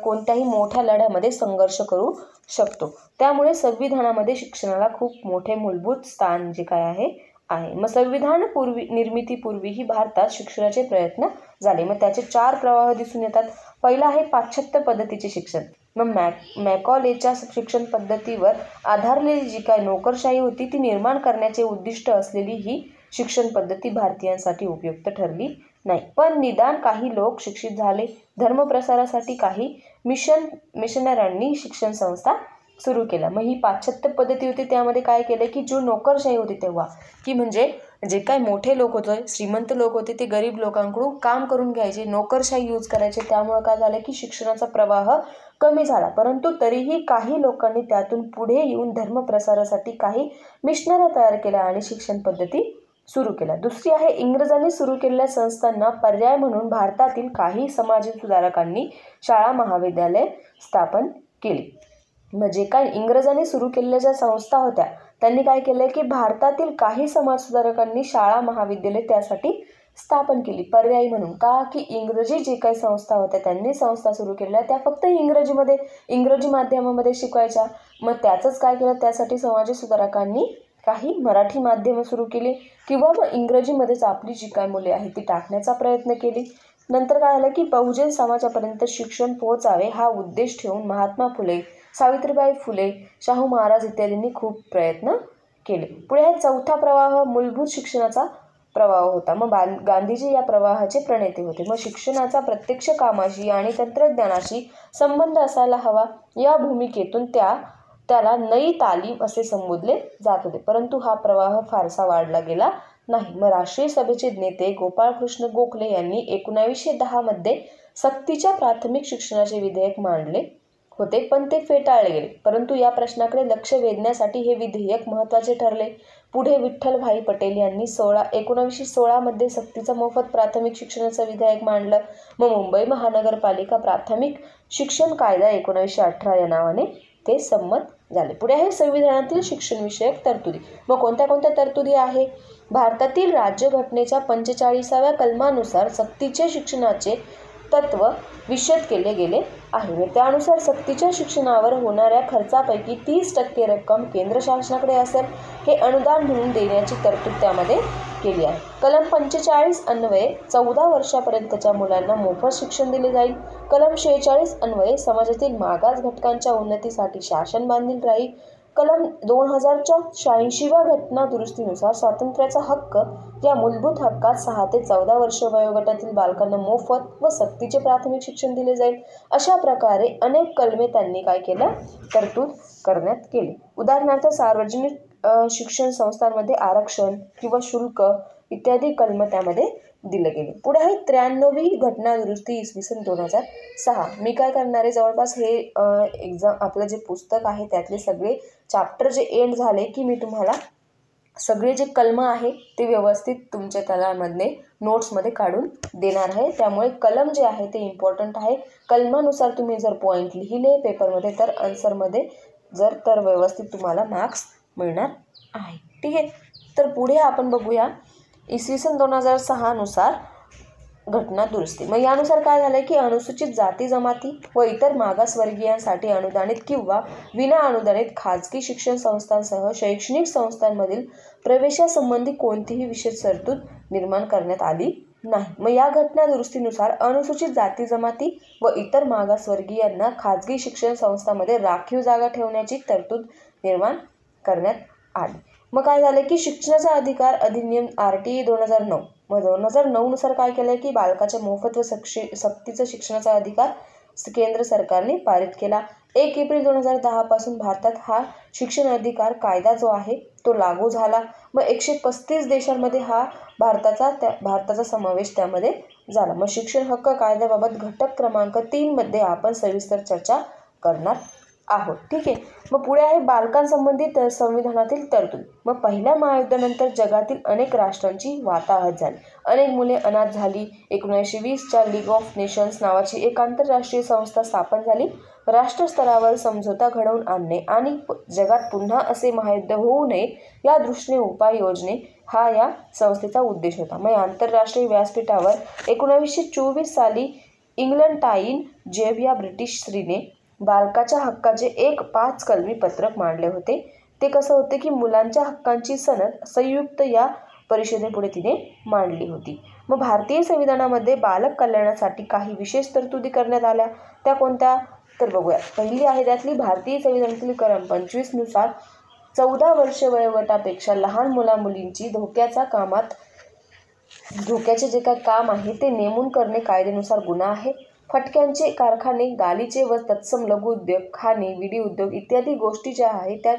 कोणत्याही मोठ्या लढ्यामध्ये संघर्ष करू शकतो. त्यामुळे संविधानामध्ये शिक्षणाला खूप मोठे मूलभूत स्थान जे काय आहे. मग संविधान निर्मितीपूर्वीही भारतात शिक्षणाचे प्रयत्न झाले. मग त्याचे 4 प्रवाह दिसून येतात. पहिला आहे पाश्चात्य पद्धतीचे शिक्षण. मग मॅकॉलेच्या शिक्षण पद्धतीवर आधारलेली जी काय नोकरशाही होती ती निर्माण करण्याचे उद्दिष्ट असलेली ही शिक्षण पद्धती भारतीयांसाठी उपयुक्त ठरली नाही. पण निदान काही लोक शिक्षित झाले. धर्मप्रसारासाठी काही मिशनऱ्यांनी शिक्षण संस्था सुरू केल्या. मग ही पाश्चात्य पद्धती होती, त्यामध्ये काय केलं की जो नोकरशाही होती तेव्हा की म्हणजे जे काय मोठे लोक होते, श्रीमंत लोक होते, ते गरीब लोकांकडून काम करून घ्यायचे, नोकरशाही यूज करायचे. त्यामुळे काय झालं की शिक्षणाचा प्रवाह कमी झाला. परंतु तरीही काही लोकांनी त्यातून पुढे येऊन धर्मप्रसारासाठी काही मिशनऱ्या तयार केल्या आणि शिक्षण पद्धती सुरू केल्या. दुसरी आहे इंग्रजांनी सुरू केलेल्या संस्थांना पर्याय म्हणून भारतातील काही समाजसुधारकांनी शाळा महाविद्यालय स्थापन केली. म्हणजे काय इंग्रजांनी सुरू केलेल्या ज्या संस्था होत्या त्यांनी काय केलं की भारतातील काही समाजसुधारकांनी शाळा महाविद्यालय त्यासाठी स्थापन केली पर्यायी म्हणून. का की इंग्रजी जे काही संस्था होत्या त्यांनी संस्था सुरू केलेल्या त्या फक्त इंग्रजी माध्यमामध्ये शिकवायच्या. मग त्याचंच काय केलं, त्यासाठी समाजसुधारकांनी काही मराठी माध्यमं सुरू केली किंवा मग इंग्रजीमध्येच आपली जी काय मुले आहेत ती टाकण्याचा प्रयत्न केली. नंतर काय झालं की बहुजन समाजापर्यंत शिक्षण पोहोचावे हा उद्देश ठेवून महात्मा फुले, सावित्रीबाई फुले, शाहू महाराज इत्यादींनी खूप प्रयत्न केले. पुढे आहे चौथा प्रवाह मूलभूत शिक्षणाचा प्रवाह होता. मग गांधीजी या प्रवाहाचे प्रणेते होते. मग शिक्षणाचा प्रत्यक्ष कामाशी आणि तंत्रज्ञानाशी संबंध असायला हवा या भूमिकेतून त्याला नई तालीम असे संबोधले जात होते. परंतु हा प्रवाह फारसा वाढला गेला नाही. मग राष्ट्रीय सभेचे नेते गोपाळकृष्ण गोखले यांनी 1910 मध्ये सक्तीच्या प्राथमिक शिक्षणाचे विधेयक मांडले होते, पण ते फेटाळले गेले. परंतु या प्रश्नाकडे लक्ष वेधण्यासाठी हे विधेयक महत्त्वाचे ठरले. पुढे विठ्ठलभाई पटेल यांनी 1916 मध्ये सक्तीचं मोफत प्राथमिक शिक्षणाचं विधेयक मांडलं. मग मुंबई महानगरपालिका प्राथमिक शिक्षण कायदा 1918 या नावाने ते संमत झाले. पुढे आहे संविधानातील शिक्षणविषयक तरतुदी. मग कोणत्या कोणत्या तरतुदी आहे? भारतातील राज्यघटनेच्या 45व्या कलमानुसार सक्तीचे शिक्षणाचे तत्व विशद केले गेले आहे. त्यानुसार सक्तीच्या शिक्षणावर होणाऱ्या खर्चापैकी 30% रक्कम केंद्र शासनाकडे असेल. हे अनुदान म्हणून देण्याची तरतूद त्यामध्ये केली आहे. कलम 45 अन्वये 14 वर्षापर्यंतच्या मुलांना मोफत शिक्षण दिले जाईल. कलम 46 अन्वये समाजातील मागास घटकांच्या उन्नतीसाठी शासन बांधील राहील. कलम 2000च्या 86व्या घटना दुरुस्तीनुसार स्वातंत्र्याचा हक्क या मूलभूत हक्कात 6 ते 14 वर्ष वयोगटातील बालकांना मोफत व सक्तीचे प्राथमिक शिक्षण दिले जाईल. अशा प्रकारे अनेक कलमे त्यांनी काय केलं? तरतूद करण्यात केली. उदाहरणार्थ सार्वजनिक शिक्षण संस्थांमध्ये आरक्षण किंवा शुल्क इत्यादी कलम त्यामध्ये दिले गेले. पुढे आहे 93वी घटना दुरुस्ती इसवी सन 2006. मी काय करणार आहे, जवळपास हे आपलं जे पुस्तक आहे त्यातले सगळे चॅप्टर जे एंड झाले की मी तुम्हाला सगळे जे कलम आहे ते व्यवस्थित तुमच्या तलामधले नोट्समध्ये काढून देणार आहे. त्यामुळे कलम जे आहे ते इम्पॉर्टंट आहे. कलमानुसार तुम्ही जर पॉईंट लिहिले पेपरमध्ये तर आन्सरमध्ये तर व्यवस्थित तुम्हाला मार्क्स मिळणार आहे. ठीक आहे. तर पुढे आपण बघूया इसवी सन 2006 नुसार घटना दुरुस्ती. मग यानुसार काय झालं की अनुसूचित जाती जमाती व इतर मागासवर्गीयांसाठी अनुदानित किंवा विना अनुदानित खाजगी शिक्षण संस्थांसह शैक्षणिक संस्थांमधील प्रवेशासंबंधी कोणतीही विशेष तरतूद निर्माण करण्यात आली नाही. मग या घटना दुरुस्तीनुसार अनुसूचित जाती जमाती व इतर मागासवर्गीयांना खाजगी शिक्षण संस्थांमध्ये राखीव जागा ठेवण्याची तरतूद निर्माण करण्यात आली. मग काय झालं की शिक्षणाचा अधिकार अधिनियम RTI 2009. मग 2009 नुसार काय केलं की बालकाच्या मोफत व सक्तीचं शिक्षणाचा अधिकार केंद्र सरकारने पारित केला. 1 एप्रिल 2010 पासून भारतात हा शिक्षण अधिकार कायदा जो आहे तो लागू झाला. मग 135 देशांमध्ये हा भारताचा समावेश त्यामध्ये झाला. मग शिक्षण हक्क कायद्याबाबत घटक क्रमांक 3 मध्ये आपण सविस्तर चर्चा करणार आहोत. ठीक आहे. मग पुढे आहे बालकांसंबंधित संविधानातील तरतूद. मग पहिल्या महायुद्धानंतर जगातील अनेक राष्ट्रांची वाताहत झाली. अनेक मुले अनाथ झाली. 1920च्या लीग ऑफ नेशन्स नावाची एक आंतरराष्ट्रीय संस्था स्थापन झाली. राष्ट्रस्तरावर समझोता घडवून आणणे आणि जगात पुन्हा असे महायुद्ध होऊ नये या दृष्टीने उपाययोजने हा या संस्थेचा उद्देश होता. मग आंतरराष्ट्रीय व्यासपीठावर 1924 साली इंग्लंटाईन जेब या ब्रिटिश स्त्रीने बालकाच्या हक्काचे एक 5 कलमी पत्रक मांडले होते. ते कसं होते की मुलांच्या हक्कांची सनद संयुक्त या परिषदेपुढे तिने मांडली होती. मग भारतीय संविधानामध्ये बालक कल्याणासाठी काही विशेष तरतुदी करण्यात आल्या. त्या कोणत्या तर बघूया. पहिली आहे त्यातली भारतीय संविधानातील कलम 25 नुसार 14 वर्ष वयोगटापेक्षा लहान मुलामुलींची धोक्याचे जे काही काम आहे ते नेमून करणे कायद्यानुसार गुन्हा आहे. फटक्यांचे कारखाने, गालीचे व तत्सम लघुउद्योग, खाणे, विडी उद्योग इत्यादी गोष्टी ज्या आहेत त्या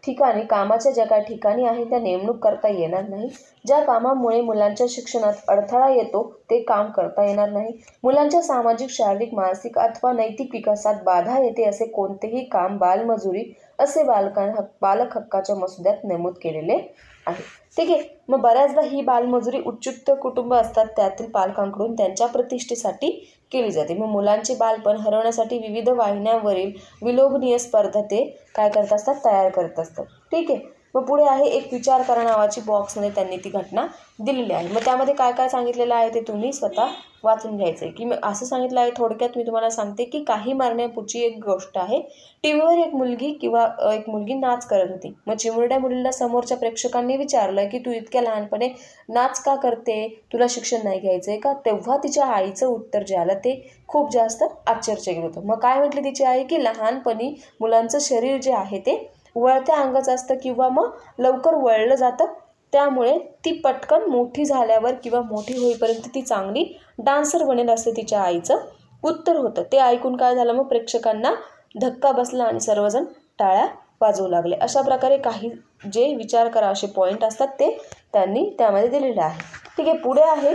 ठिकाणी कामाच्या ज्या काही ठिकाणी आहे त्या नेमणूक करता येणार नाही. ज्या कामामुळे मुलांच्या शिक्षणात अडथळा येतो ते काम करता येणार नाही. मुलांच्या सामाजिक, शारीरिक, मानसिक अथवा नैतिक विकासात बाधा येते असे कोणतेही काम बालमजुरी असे बालक हक्काच्या मसुद्यात नमूद केलेले आहे. ठीक आहे. मग बऱ्याचदा ही बालमजुरी उच्चयुक्त कुटुंब असतात त्यातील पालकांकडून त्यांच्या प्रतिष्ठेसाठी केली जाते. मग मुलांचे बालपण हरवण्यासाठी विविध वाहिन्यांवरील विलोभनीय स्पर्धा ते काय करत असतात, तयार करत असतात. ठीक आहे. मग पुढे आहे एक विचार करा नावाची बॉक्समध्ये त्यांनी ती घटना दिलेली आहे. मग त्यामध्ये काय काय सांगितलेलं आहे ते तुम्ही स्वतः वाचून घ्यायचं आहे. की मी असं सांगितलं आहे थोडक्यात मी तुम्हाला सांगते की काही मारण्यापुढची एक गोष्ट आहे. टीव्हीवर एक मुलगी नाच करत होती. मग चिमुरड्या मुलीला समोरच्या प्रेक्षकांनी विचारलं की तू इतक्या लहानपणे नाच का करते, तुला शिक्षण नाही घ्यायचं आहे का? तेव्हा तिच्या आईचं उत्तर जे आलं ते खूप जास्त आश्चर्यचकित होतं. मग काय म्हटली तिची आई की लहानपणी मुलांचं शरीर जे आहे ते वळत्या अंगाचं असतं किंवा मग लवकर वळलं जातं त्यामुळे ती पटकन मोठी झाल्यावर किंवा मोठी होईपर्यंत ती चांगली डान्सर बनेल असं तिच्या आईचं उत्तर होतं. ते ऐकून काय झालं, मग प्रेक्षकांना धक्का बसला आणि सर्वजण टाळ्या वाजवू लागले. अशा प्रकारे काही जे विचार करा असे पॉईंट असतात ते त्यांनी त्यामध्ये दिलेले आहे. ठीक आहे, पुढे आहे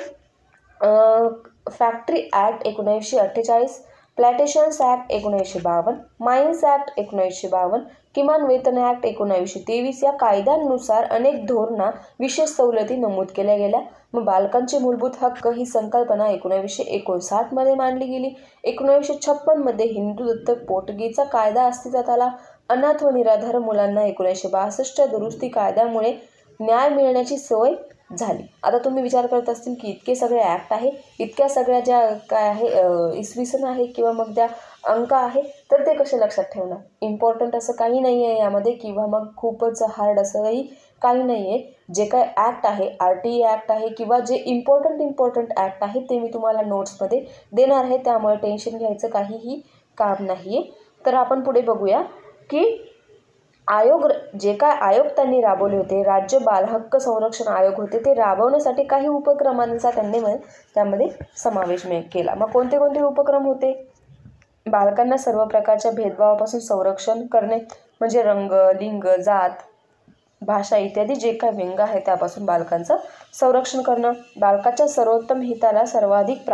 factory act 1948, plantations act 1952, mines act 1952, किमान वेतन ॲक्ट 1923 या कायद्यांनुसार अनेक धोरणा विशेष सवलती नमूद केल्या गेल्या. मग बालकांचे मूलभूत हक्क ही संकल्पना 1959 मध्ये मांडली गेली. 1956 मध्ये हिंदू दत्तक पोटगीचा कायदा अस्तित्वात आला. अनाथ व निराधार मुलांना 1962च्या दुरुस्ती कायद्यामुळे न्याय मिळण्याची सोय झाली. आता तुम्ही विचार करत असतील की इतके सगळे ॲक्ट आहे, इतक्या सगळ्या ज्या काय आहे इसवी सन आहे किंवा मग त्या अंक आहे, तर ते कसे लक्षात ठेवणार. इम्पॉर्टंट असं काही नाही आहे यामध्ये किंवा मग खूपच हार्ड असंही काही नाही आहे. जे काय ॲक्ट आहे, RTE ॲक्ट आहे किंवा जे इम्पॉर्टंट ॲक्ट आहे ते मी तुम्हाला नोट्समध्ये देणार आहे, त्यामुळे टेन्शन घ्यायचं काहीही काम नाही आहे. तर आपण पुढे बघूया की जे काय आयोग त्यांनी राबवले होते, राज्य बालहक्क संरक्षण आयोग होते, ते राबवण्यासाठी काही उपक्रमांचा त्यांनी त्यामध्ये समावेश केला. मग कोणते कोणते उपक्रम होते. बालकांना सर्व प्रकारच्या भेदभावापासून संरक्षण करणे, म्हणजे रंग, लिंग, जात, भाषा इत्यादी जे काय व्यंग आहे त्यापासून बालकांचं संरक्षण करणं. बालकाच्या सर्वोत्तम हिताला सर्वाधिक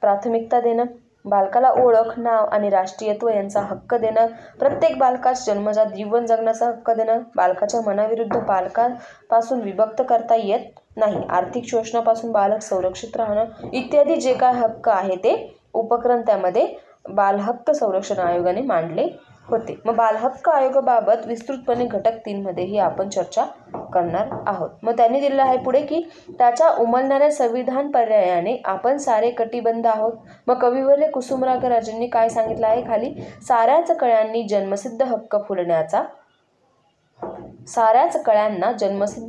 प्राथमिकता देणं. बालकाला ओळख, नाव आणि राष्ट्रीयत्व यांचा हक्क देणं. प्रत्येक बालकास जन्मजात जीवन जगण्याचा हक्क देणं. बालकाच्या मनाविरुद्ध पालकांपासून विभक्त करता येत नाही. आर्थिक शोषणापासून बालक संरक्षित राहणं इत्यादी जे काय हक्क आहे ते उपक्रम त्यामध्ये बालहक्क संरक्षण आयोगाने मांडले होते. मग बालहक्क आयोगाबाबत विस्तृतपणे घटक 3 मध्येही आपण चर्चा करणार आहोत. मग त्यांनी दिलेलं आहे पुढे की त्याच्या उमलणाऱ्या संविधान पर्यायाने आपण सारे कटिबद्ध आहोत. मग कविवर्य कुसुमाग्रजांनी काय सांगितलं आहे खाली, साऱ्याच कळ्यांना जन्मसिद्ध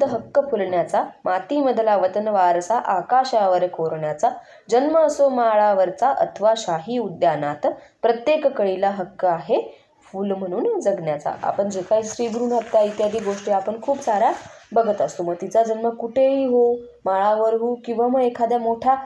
हक्क फुलण्याचा, मातीमधला वतन वारसा आकाशावर कोरण्याचा, जन्म असो माळावरचा अथवा शाही उद्यानात, प्रत्येक कळीला हक्क आहे फूल म्हणून जगण्याचा. आपण जे काही स्त्रीभ्रूण हत्या इत्यादी गोष्टी आपण खूप साऱ्या बघत असतो. मग तिचा जन्म कुठेही हो, माळावर हो किंवा मग एखाद्या मोठ्या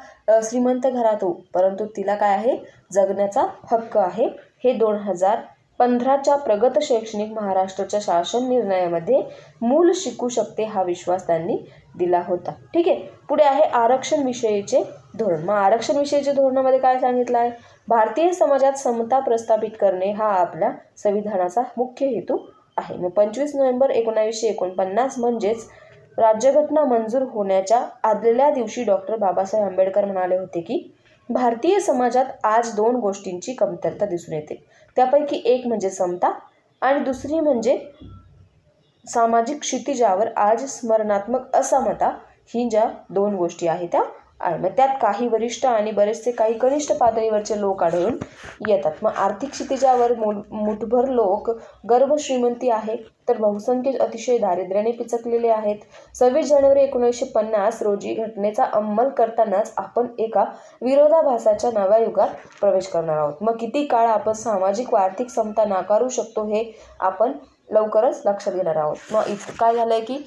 श्रीमंत घरात हो, परंतु तिला काय आहे, जगण्याचा हक्क आहे. हे 2015च्या प्रगत शैक्षणिक महाराष्ट्राच्या शासन निर्णयामध्ये मूल शिकू शकते हा विश्वास त्यांनी दिला होता. ठीक आहे, पुढे आहे आरक्षण विषयीचे धोरण. मग आरक्षण विषयीच्या धोरणामध्ये काय सांगितलं आहे, भारतीय समाजात समता प्रस्थापित करणे हा आपल्या संविधानाचा मुख्य हेतू आहे. मग 25 नोव्हेंबर 1949 म्हणजेच राज्यघटना मंजूर होण्याच्या आदल्या दिवशी डॉक्टर बाबासाहेब आंबेडकर म्हणाले होते की भारतीय समाजात आज 2 गोष्टींची कमतरता दिसून येते. त्यापैकी एक म्हणजे समता आणि दुसरी म्हणजे सामाजिक क्षितिजावर आज स्मरणात्मक असमता. ही ज्या 2 गोष्टी आहेत त्या आहे. मग त्यात काही वरिष्ठ आणि बरेचसे काही कनिष्ठ पातळीवरचे लोक आढळून येतात. मग आर्थिक क्षितिजावर मुठभर लोक गर्भ श्रीमंती आहे, तर बहुसंख्य अतिशय दारिद्र्याने पिचकलेले आहेत. 26 जानेवारी 1950 रोजी घटनेचा अंमल करतानाच आपण एका विरोधाभासाच्या नव्या युगात प्रवेश करणार आहोत. मग किती काळ आपण सामाजिक व आर्थिक समता नाकारू शकतो हे आपण लवकरच लक्षात घेणार आहोत. मग काय झालंय की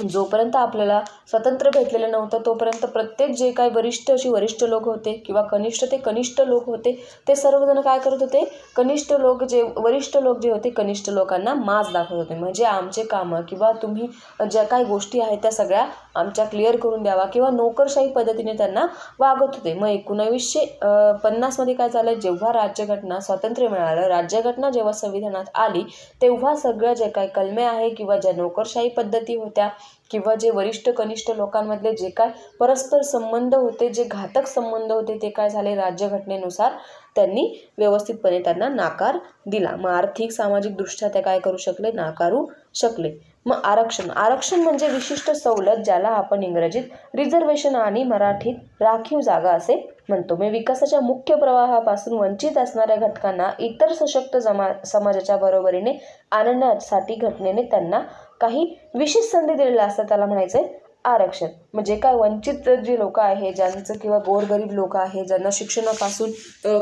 जोपर्यंत आपल्याला स्वातंत्र्य भेटलेलं नव्हतं तोपर्यंत प्रत्येक जे काही वरिष्ठ लोक होते किंवा कनिष्ठ लोक होते ते सर्वजण काय करत होते, वरिष्ठ लोक जे होते कनिष्ठ लोकांना माज दाखवत होते. म्हणजे आमचे कामं किंवा तुम्ही ज्या काही गोष्टी आहेत त्या सगळ्या आमच्या क्लिअर करून द्यावा किंवा नोकरशाही पद्धतीने त्यांना वागत होते. मग 1950 मध्ये काय झालं, जेव्हा राज्यघटना स्वातंत्र्य मिळालं, राज्यघटना जेव्हा संविधानात आली तेव्हा सगळ्या जे काही कलमे आहे किंवा ज्या नोकरशाही पद्धती होत्या किंवा जे वरिष्ठ कनिष्ठ लोकांमधले जे काय परस्पर संबंध होते, जे घातक संबंध होते ते काय झाले, राज्यघटनेनुसार त्यांनी व्यवस्थितपणे त्यांना नाकार दिला. मग आर्थिक सामाजिक दृष्ट्या ते काय करू शकले, नाकारू शकले. मग आरक्षण म्हणजे विशिष्ट सवलत, ज्याला आपण इंग्रजीत रिझर्वेशन आणि मराठीत राखीव जागा असे म्हणतो. मग विकासाच्या मुख्य प्रवाहापासून वंचित असणाऱ्या घटकांना इतर सशक्त समाजाच्या बरोबरीने आणण्यासाठी घटनेने त्यांना काही विशेष संधी दिलेल्या असतात, त्याला म्हणायचे आरक्षण म्हणजे काय वंचित जे लोक आहे ज्यांचं किंवा गोरगरीब लोक आहे ज्यांना शिक्षणापासून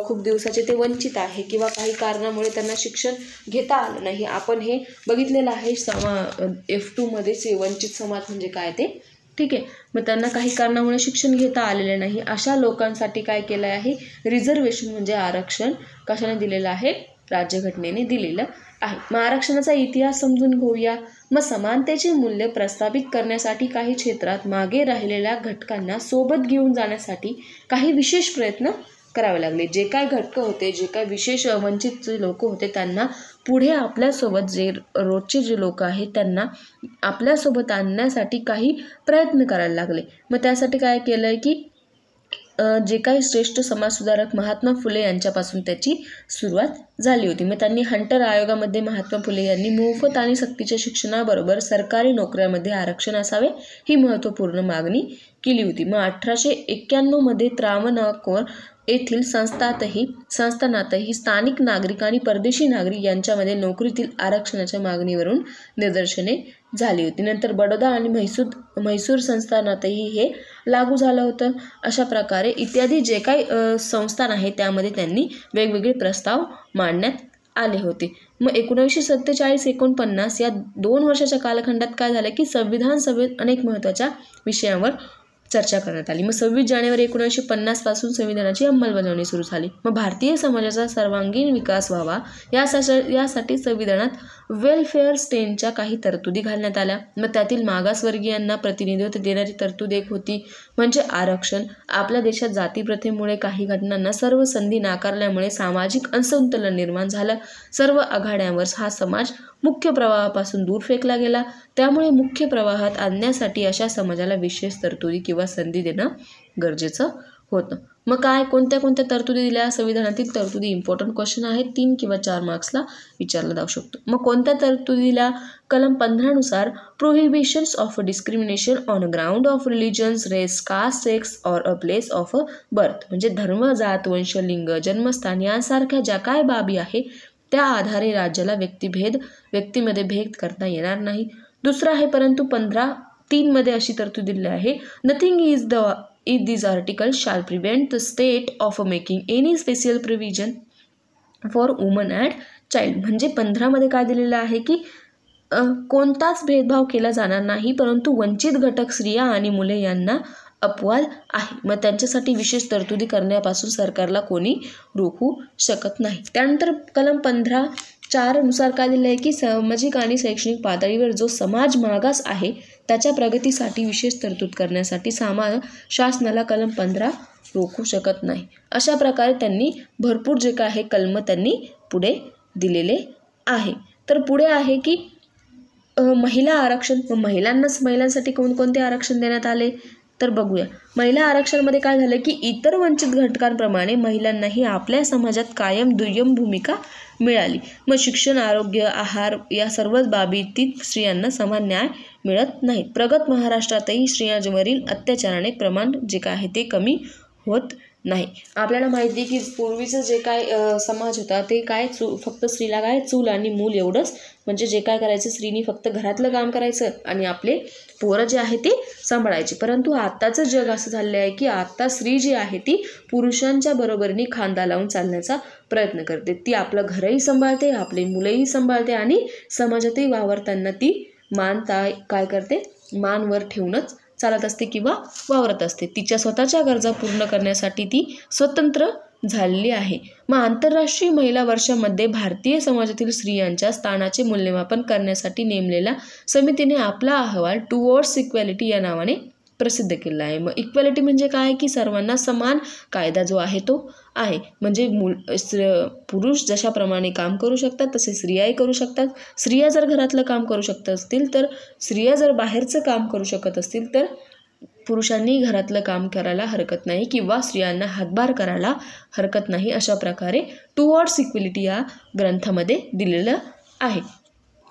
खूप दिवसाचे ते वंचित आहे किंवा काही कारणामुळे त्यांना शिक्षण घेता आलं नाही. आपण हे बघितलेलं आहे F2 मध्येच वंचित समाज म्हणजे काय ते, ठीक आहे. मग त्यांना काही कारणामुळे शिक्षण घेता आलेले नाही, अशा लोकांसाठी काय केलं आहे, रिझर्वेशन म्हणजे आरक्षण कशाने दिलेलं आहे, राज्यघटनेने दिलेलं आहे. मग आरक्षणाचा इतिहास समजून घेऊया. मग समानतेचे मूल्य प्रस्थापित करण्यासाठी काही क्षेत्रात मागे राहिलेल्या घटकांना सोबत घेऊन जाण्यासाठी काही विशेष प्रयत्न करावे लागले. जे काय घटक होते, जे काय विशेष वंचित जे लोक होते, त्यांना पुढे आपल्यासोबत जे रोजचे जे लोक आहेत त्यांना आपल्यासोबत आणण्यासाठी काही प्रयत्न करायला लागले. मग त्यासाठी काय केलं आहे की जे काही श्रेष्ठ समाजसुधारक महात्मा फुले यांच्यापासून त्याची सुरुवात झाली होती. मग त्यांनी हंटर आयोगामध्ये महात्मा फुले यांनी मोफत आणि सक्तीच्या शिक्षणाबरोबर सरकारी नोकऱ्यामध्ये आरक्षण असावे ही महत्त्वपूर्ण मागणी केली होती. मग 1891 मध्ये त्रावणकोर येथील संस्थानातही स्थानिक नागरिक आणि परदेशी नागरिक यांच्यामध्ये नोकरीतील आरक्षणाच्या मागणीवरून निदर्शने झाली होती. नंतर बडोदा आणि म्हैसूर संस्थानातही हे लागू झालं होतं. अशा प्रकारे इत्यादी जे काही संस्थान आहे त्यामध्ये त्यांनी वेगवेगळे प्रस्ताव मांडण्यात आले होते. मग 1947-49 या 2 वर्षाच्या कालखंडात काय झालं की संविधान सभेत अनेक महत्त्वाच्या विषयांवर चर्चा करण्यात आली. मग 26 जानेवारी 1950 पासून संविधानाची अंमलबजावणी सुरू झाली. मग भारतीय समाजाचा सर्वांगीण विकास व्हावा यासाठी संविधानात वेलफेअर स्टेटच्या काही तरतुदी घालण्यात आल्या. मग त्यातील मागासवर्गीयांना प्रतिनिधित्व देणारी तरतूद एक होती म्हणजे आरक्षण. आपल्या देशात जातीप्रथेमुळे काही घटनांना सर्व संधी नाकारल्यामुळे सामाजिक असंतुलन निर्माण झालं. सर्व आघाड्यांवर हा समाज मुख्य प्रवाहापासून दूर फेकला गेला. त्यामुळे मुख्य प्रवाहात आणण्यासाठी अशा समाजाला विशेष तरतुदी किंवा संधी देणं गरजेचं होतं. मग काय कोणत्या तरतुदी दिल्या संविधानातील तरतुदी? इम्पॉर्टंट क्वेश्चन आहे, 3 किंवा 4 मार्क्सला विचारला जाऊ शकतो. मग कोणत्या तरतुदी दिल्या? कलम 15 नुसार prohibitions of discrimination on ground of religions, race, caste, sex or a place of birth म्हणजे धर्म, जात, वंश, लिंग, जन्मस्थान यांसारख्या ज्या काय बाबी आहे त्या आधारे राज्याला व्यक्तीमध्ये भेद करता येणार नाही. दुसरं आहे परंतु 15(3) मध्ये अशी तरतूद दिली आहे, नथिंग इज दिस आर्टिकल शाल prevent the state of making any special provision for woman and child म्हणजे 15 मध्ये काय दिलेलं आहे की कोणताच भेदभाव केला जाणार नाही, परंतु वंचित घटक स्त्रिया आणि मुले यांना अपवाद आहे. मग त्यांच्यासाठी विशेष तरतुदी करण्यापासून सरकारला कोणी रोखू शकत नाही. त्यानंतर कलम 15(4) नुसार काय दिलं आहे की सामाजिक आणि शैक्षणिक पातळीवर जो समाज मागास आहे त्याच्या प्रगतीसाठी विशेष तरतूद करण्यासाठी शासनाला कलम 15 रोखू शकत नाही. अशा प्रकारे त्यांनी भरपूर जे काय आहे कलम त्यांनी पुढे दिलेले आहे. तर पुढे आहे की महिला आरक्षण. महिलांसाठी कोणकोणते आरक्षण देण्यात आले तर बघूया. महिला आरक्षणामध्ये काय झालं की इतर वंचित घटकांप्रमाणे महिलांनाही आपल्या समाजात कायम दुय्यम भूमिका मिळाली. मग शिक्षण, आरोग्य, आहार या सर्वच बाबतीत स्त्रियांना समान न्याय मिळत नाही. प्रगत महाराष्ट्रातही स्त्रियांवरील अत्याचाराने प्रमाण जे काय आहे ते कमी होत नाही. आपल्याला माहिती आहे की पूर्वीचं जे काय समाज होता ते काय फक्त स्त्रीला काय चूल आणि मूल एवढंच म्हणजे जे काय करायचं स्त्रीनी फक्त घरातलं काम करायचं आणि आपले पोरं जे आहे ते सांभाळायचे. परंतु आत्ताचं जग असं झालेलं आहे की आता स्त्री जी आहे ती पुरुषांच्या बरोबरीने खांदा लावून चालण्याचा प्रयत्न करते. ती आपलं घरही सांभाळते, आपले मुलंही सांभाळते आणि समाजातही वावरताना ती काय करते मानवर ठेवूनच चालत असते किंवा वावरत असते. तिच्या स्वतःच्या गरजा पूर्ण करण्यासाठी ती स्वतंत्र झालेली आहे. मग आंतरराष्ट्रीय महिला वर्षामध्ये भारतीय समाजातील स्त्रियांच्या स्थानाचे मूल्यमापन करण्यासाठी नेमलेल्या समितीने आपला अहवाल टुवर्ड्स इक्वॅलिटी या नावाने प्रसिद्ध केला आहे. मग इक्वॅलिटी म्हणजे काय की सर्वांना समान कायदा जो आहे तो आहे. म्हणजे पुरुष जशाप्रमाणे काम करू शकतात तसे स्त्रियाही करू शकतात. स्त्रिया जर घरातलं काम करू शकत असतील तर स्त्रिया जर बाहेरचं काम करू शकत असतील तर पुरुषांनी घरातलं काम करायला हरकत नाही किंवा स्त्रियांना हातभार करायला हरकत नाही. अशा प्रकारे टुवर्ड्स इक्वॅलिटी या ग्रंथामध्ये दिलेलं आहे.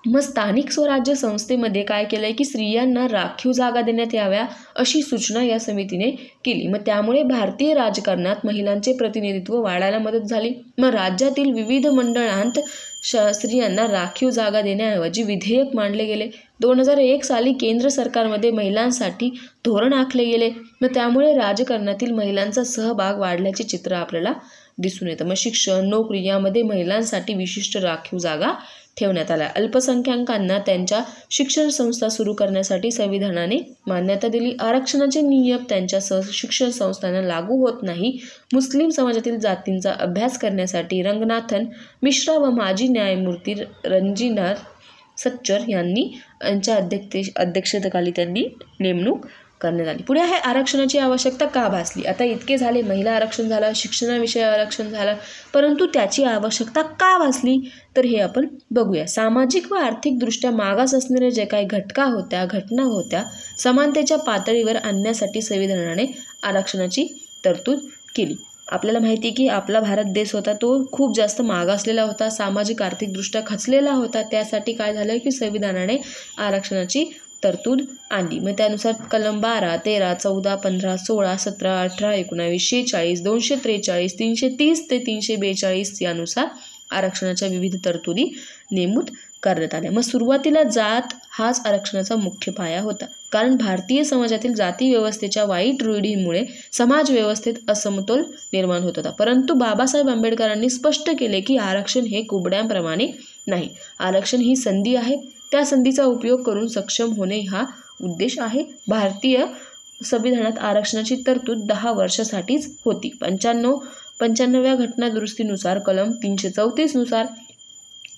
मग स्थानिक स्वराज्य संस्थेमध्ये काय केलं आहे की स्त्रियांना राखीव जागा देण्यात याव्या अशी सूचना या समितीने केली. मग त्यामुळे भारतीय राजकारणात महिलांचे प्रतिनिधित्व वाढायला मदत झाली. मग राज्यातील विविध मंडळांत स्त्रियांना राखीव जागा देण्याऐवजी विधेयक मांडले गेले. 2001 साली केंद्र सरकारमध्ये महिलांसाठी धोरण आखले गेले. मग त्यामुळे राजकारणातील महिलांचा सहभाग वाढल्याचे चित्र आपल्याला दिसून येतं. मग शिक्षण, नोकरी यामध्ये महिलांसाठी विशिष्ट राखीव जागा ठेवण्यात आल्या. अल्पसंख्याकांना त्यांच्या शिक्षण संस्था सुरू करण्यासाठी संविधानाने मान्यता दिली. आरक्षणाचे नियम त्यांच्या शिक्षण संस्थांना लागू होत नाही. मुस्लिम समाजातील जातींचा अभ्यास करण्यासाठी रंगनाथन मिश्रा व माजी न्यायमूर्ती रंजीनाथ सच्चर यांच्या अध्यक्षतेखाली त्यांनी नेमणूक करण्यात आली. पुढे आहे आरक्षणाची आवश्यकता का भासली. आता इतके झाले, महिला आरक्षण झालं, शिक्षणाविषयी आरक्षण झालं, परंतु त्याची आवश्यकता का भासली तर हे आपण बघूया. सामाजिक व आर्थिकदृष्ट्या मागास असणाऱ्या जे काही घटना होत्या समानतेच्या पातळीवर आणण्यासाठी संविधानाने आरक्षणाची तरतूद केली. आपल्याला माहिती आहे की आपला भारत देश होता तो खूप जास्त मागासलेला होता, सामाजिक आर्थिकदृष्ट्या खचलेला होता. त्यासाठी काय झालं की संविधानाने आरक्षणाची तरतूद आणली. मग त्यानुसार कलम 12, 13, 14, 15, 16, 17, 18, 19, 46, 243, 330 ते 342 यानुसार आरक्षणाच्या विविध तरतुदी नेमूद करण्यात आल्या. मग सुरुवातीला जात हाच आरक्षणाचा मुख्य पाया होता, कारण भारतीय समाजातील जाती व्यवस्थेच्या वाईट रूढीमुळे समाज व्यवस्थेत असमतोल निर्माण होत होता. परंतु बाबासाहेब आंबेडकरांनी स्पष्ट केले की आरक्षण हे कुबड्यांप्रमाणे नाही, आरक्षण ही संधी आहे. त्या संधीचा उपयोग करून सक्षम होणे हा उद्देश आहे. भारतीय संविधानात आरक्षणाची तरतूद 10 वर्षासाठीच होती. 95व्या घटनादुरुस्तीनुसार कलम 334 नुसार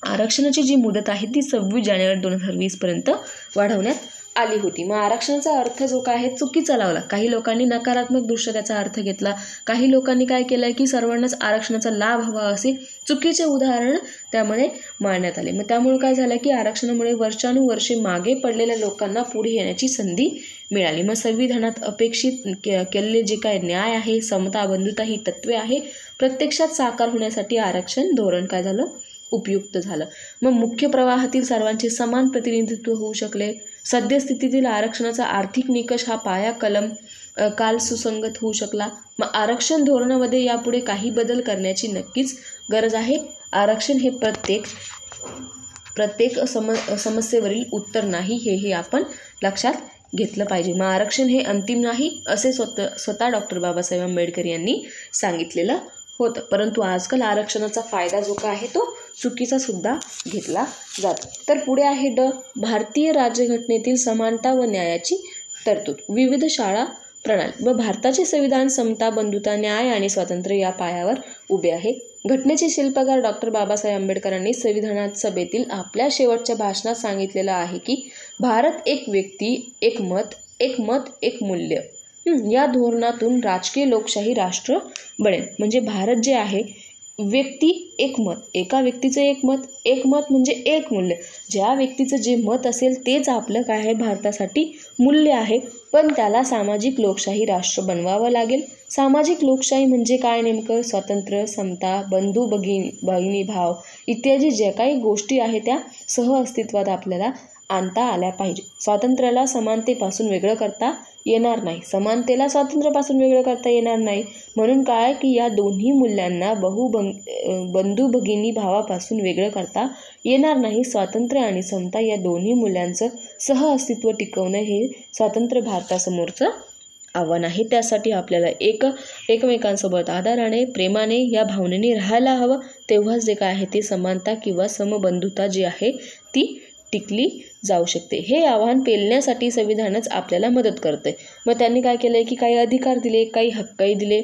आरक्षणाची जी मुदत आहे ती 26 जानेवारी 2020 पर्यंत वाढवण्यात आली होती. मग आरक्षणाचा अर्थ जो काय आहे चुकीचा लावला. काही लोकांनी नकारात्मक दृष्ट्या त्याचा अर्थ घेतला. काही लोकांनी काय केलं की सर्वांनाच आरक्षणाचा लाभ हवा असे चुकीचे उदाहरण त्यामुळे मांडण्यात आले. मग त्यामुळे काय झालं की आरक्षणामुळे वर्षानुवर्षे मागे पडलेल्या लोकांना पुढे येण्याची संधी मिळाली. मग संविधानात अपेक्षित केलेले जे काय न्याय आहे, समता, बंधुता ही तत्वे आहे प्रत्यक्षात साकार होण्यासाठी आरक्षण धोरण काय झालं उपयुक्त झालं. मग मुख्य प्रवाहातील सर्वांचे समान प्रतिनिधित्व होऊ शकले. सद्यस्थितीतील आरक्षणाचा आर्थिक निकष हा पाया काल सुसंगत होऊ शकला. मग आरक्षण धोरणामध्ये यापुढे काही बदल करण्याची नक्कीच गरज आहे. आरक्षण हे प्रत्येक समस्येवरील उत्तर नाही हे आपण लक्षात घेतलं पाहिजे. मग आरक्षण हे अंतिम नाही असे स्वतः डॉक्टर बाबासाहेब आंबेडकर यांनी सांगितलेलं होतं. परंतु आजकाल आरक्षणाचा फायदा जो काय आहे तो चुकीचा सुद्धा घेतला जातो. तर पुढे आहे भारतीय राज्यघटनेतील समानता व न्यायाची तरतूद. विविध शाळा प्रणाली व भारताचे संविधान समता, बंधुता, न्याय आणि स्वातंत्र्य या पायावर उभे आहे. घटनेचे शिल्पकार डॉक्टर बाबासाहेब आंबेडकरांनी संविधानात सभेतील आपल्या शेवटच्या भाषणात सांगितलेलं आहे की भारत एक व्यक्ती, एक मत, एक मूल्य या धोरणातून राजकीय लोकशाही राष्ट्र बनेल. म्हणजे भारत जे आहे व्यक्ती एक मत, एका व्यक्तीचं एक मत म्हणजे एक मूल्य. ज्या व्यक्तीचं जे मत असेल तेच आपलं काय आहे भारतासाठी मूल्य आहे. पण त्याला सामाजिक लोकशाही राष्ट्र बनवावं लागेल. सामाजिक लोकशाही म्हणजे काय नेमकं? स्वातंत्र्य, समता, बंधू भगिनी भाव इत्यादी ज्या काही गोष्टी आहेत त्या सहअस्तित्वात आपल्याला आणता आल्या पाहिजे. स्वातंत्र्याला समानतेपासून वेगळं करता येणार नाही, समानतेला स्वातंत्र्यापासून वेगळं करता येणार नाही. म्हणून काय की या दोन्ही मूल्यांना बंधू भगिनी भावापासून वेगळं करता येणार नाही. स्वातंत्र्य आणि समता या दोन्ही मूल्यांचं सहअस्तित्व टिकवणं हे स्वतंत्र भारतासमोरचं आव्हान आहे. त्यासाठी आपल्याला एकमेकांसोबत आदराने, प्रेमाने, या भावनेने राहायला हवं. तेव्हाच जे काय आहे ते समानता किंवा समबंधुता जी आहे ती टिकली जाऊ शकते. हे आव्हान पेलण्यासाठी संविधानच आपल्याला मदत करते. मग त्यांनी काय केलं की काही अधिकार दिले, काही हक्कही दिले.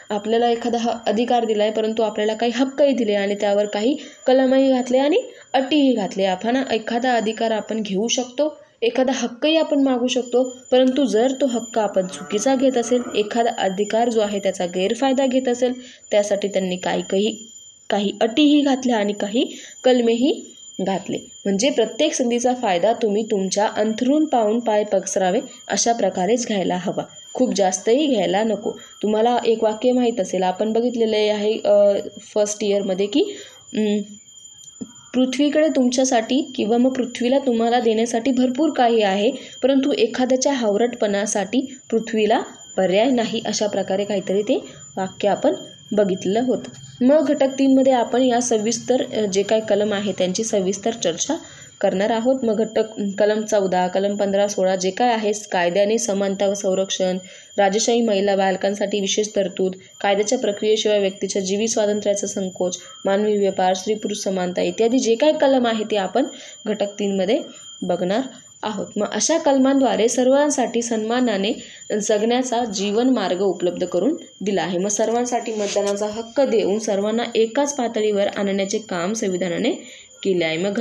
आपल्याला एखादा अधिकार दिला आहे परंतु आपल्याला काही हक्कही दिले आणि त्यावर काही कलमही घातले आणि अटीही घातले. आपण एखादा अधिकार आपण घेऊ शकतो, एखादा हक्कही आपण मागू शकतो. परंतु जर तो हक्क आपण चुकीचा घेत असेल, एखादा अधिकार जो आहे त्याचा गैरफायदा घेत असेल, त्यासाठी त्यांनी काही अटीही घातल्या आणि काही कलमेही घातले. म्हणजे प्रत्येक संधीचा फायदा तुम्ही तुमच्या अंथरूण पाहून पाय पसरावे अशा प्रकारेच घ्यायला हवा. खूप जास्तही घ्यायला नको. तुम्हाला एक वाक्य माहीत असेल, आपण बघितलेलं आहे फर्स्ट इयरमध्ये की पृथ्वीकडे तुमच्यासाठी किंवा मग पृथ्वीला तुम्हाला देण्यासाठी भरपूर काही आहे, परंतु एखाद्याच्या हावरटपणासाठी पृथ्वीला पर्याय नाही. अशा प्रकारे काहीतरी ते वाक्य आपण बघितलं होतं. मग घटक 3मध्ये आपण या सविस्तर जे काही कलम आहे त्यांची सविस्तर चर्चा करणार आहोत. मग घटक कलम 14, कलम 15, 16 जे काय आहे, कायद्याने समानता व संरक्षण, राजेशाही महिला बालकांसाठी विशेष तरतूद, कायद्याच्या प्रक्रियेशिवाय व्यक्तीच्या जीवी स्वातंत्र्याचा संकोच, मानवी व्यापार, स्त्री पुरुष समानता इत्यादी जे काय कलम आहे ते आपण घटक 3मध्ये बघणार आहोत. मग अशा कलमांद्वारे सर्वांसाठी सन्मानाने जगण्याचा जीवन मार्ग उपलब्ध करून दिला आहे. मग सर्वांसाठी मतदानाचा हक्क देऊन सर्वांना एकाच पातळीवर आणण्याचे काम संविधानाने केले आहे. मग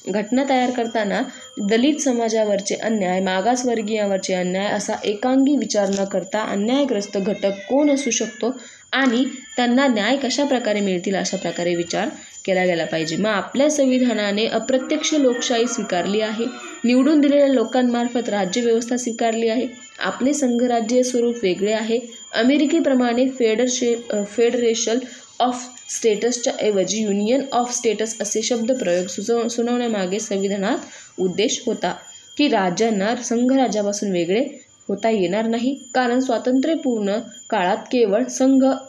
घटना तयार करताना दलित समाजावरचे अन्याय, मागासवर्गीयावरचे अन्याय असा एकांगी विचार न करता अन्यायग्रस्त घटक कोण असू शकतो आणि त्यांना न्याय कशा प्रकारे मिळतील अशा प्रकारे विचार केला गेला पाहिजे. मग आपल्या संविधानाने अप्रत्यक्ष लोकशाही स्वीकारली आहे, निवडून दिलेल्या लोकांमार्फत राज्यव्यवस्था स्वीकारली आहे. आपले संघराज्य स्वरूप वेगळे आहे. अमेरिकेप्रमाणे फेडरेशन ऑफ स्टेट्सच्या ऐवजी युनियन ऑफ स्टेट्स असे शब्दप्रयोग सुनावण्यामागे संविधानात उद्देश होता की राज्यांना संघराज्यापासून वेगळे होता येणार नाही, कारण स्वातंत्र्यपूर्ण काळात केवळ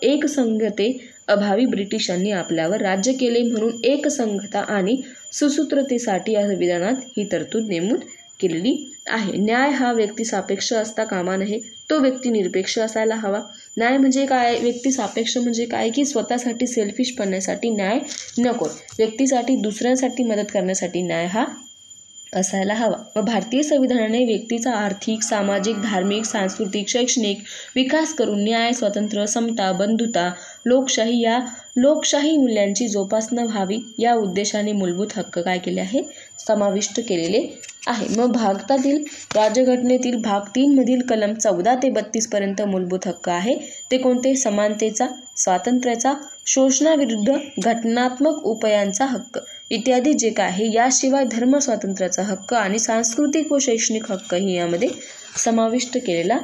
एकसंघते अभावी ब्रिटिशांनी आपल्यावर राज्य केले. म्हणून एकसंघता आणि सुसूत्रतेसाठी या संविधानात ही तरतूद नेमूद केलेली आहे. न्याय हा व्यक्तिसापेक्ष असता कामा नये, तो व्यक्तिनिरपेक्ष असायला हवा. न्याय म्हणजे काय, व्यक्तिसापेक्ष म्हणजे काय की स्वतःसाठी सेल्फिशपणासाठी न्याय नको, व्यक्तीसाठी दुसऱ्यांसाठी मदत करण्यासाठी न्याय हा असायला हवा. व भारतीय संविधानाने व्यक्तीचा आर्थिक, सामाजिक, धार्मिक, सांस्कृतिक, शैक्षणिक विकास करून न्याय, स्वातंत्र्य, समता, बंधुता, लोकशाही या लोकशाही मूल्यांची जोपासना व्हावी या उद्देशाने मूलभूत हक्क काय केले आहे, समाविष्ट केलेले आहे. मग भारतातील राज्यघटनेतील भाग 3मधील कलम 14 ते 32 पर्यंत मूलभूत हक्क आहे ते कोणते? समानतेचा, स्वातंत्र्याचा, शोषणाविरुद्ध घटनात्मक उपायांचा हक्क इत्यादी जे काय आहे. याशिवाय धर्म स्वातंत्र्याचा हक्क आणि सांस्कृतिक व शैक्षणिक हक्कही यामध्ये समाविष्ट केलेला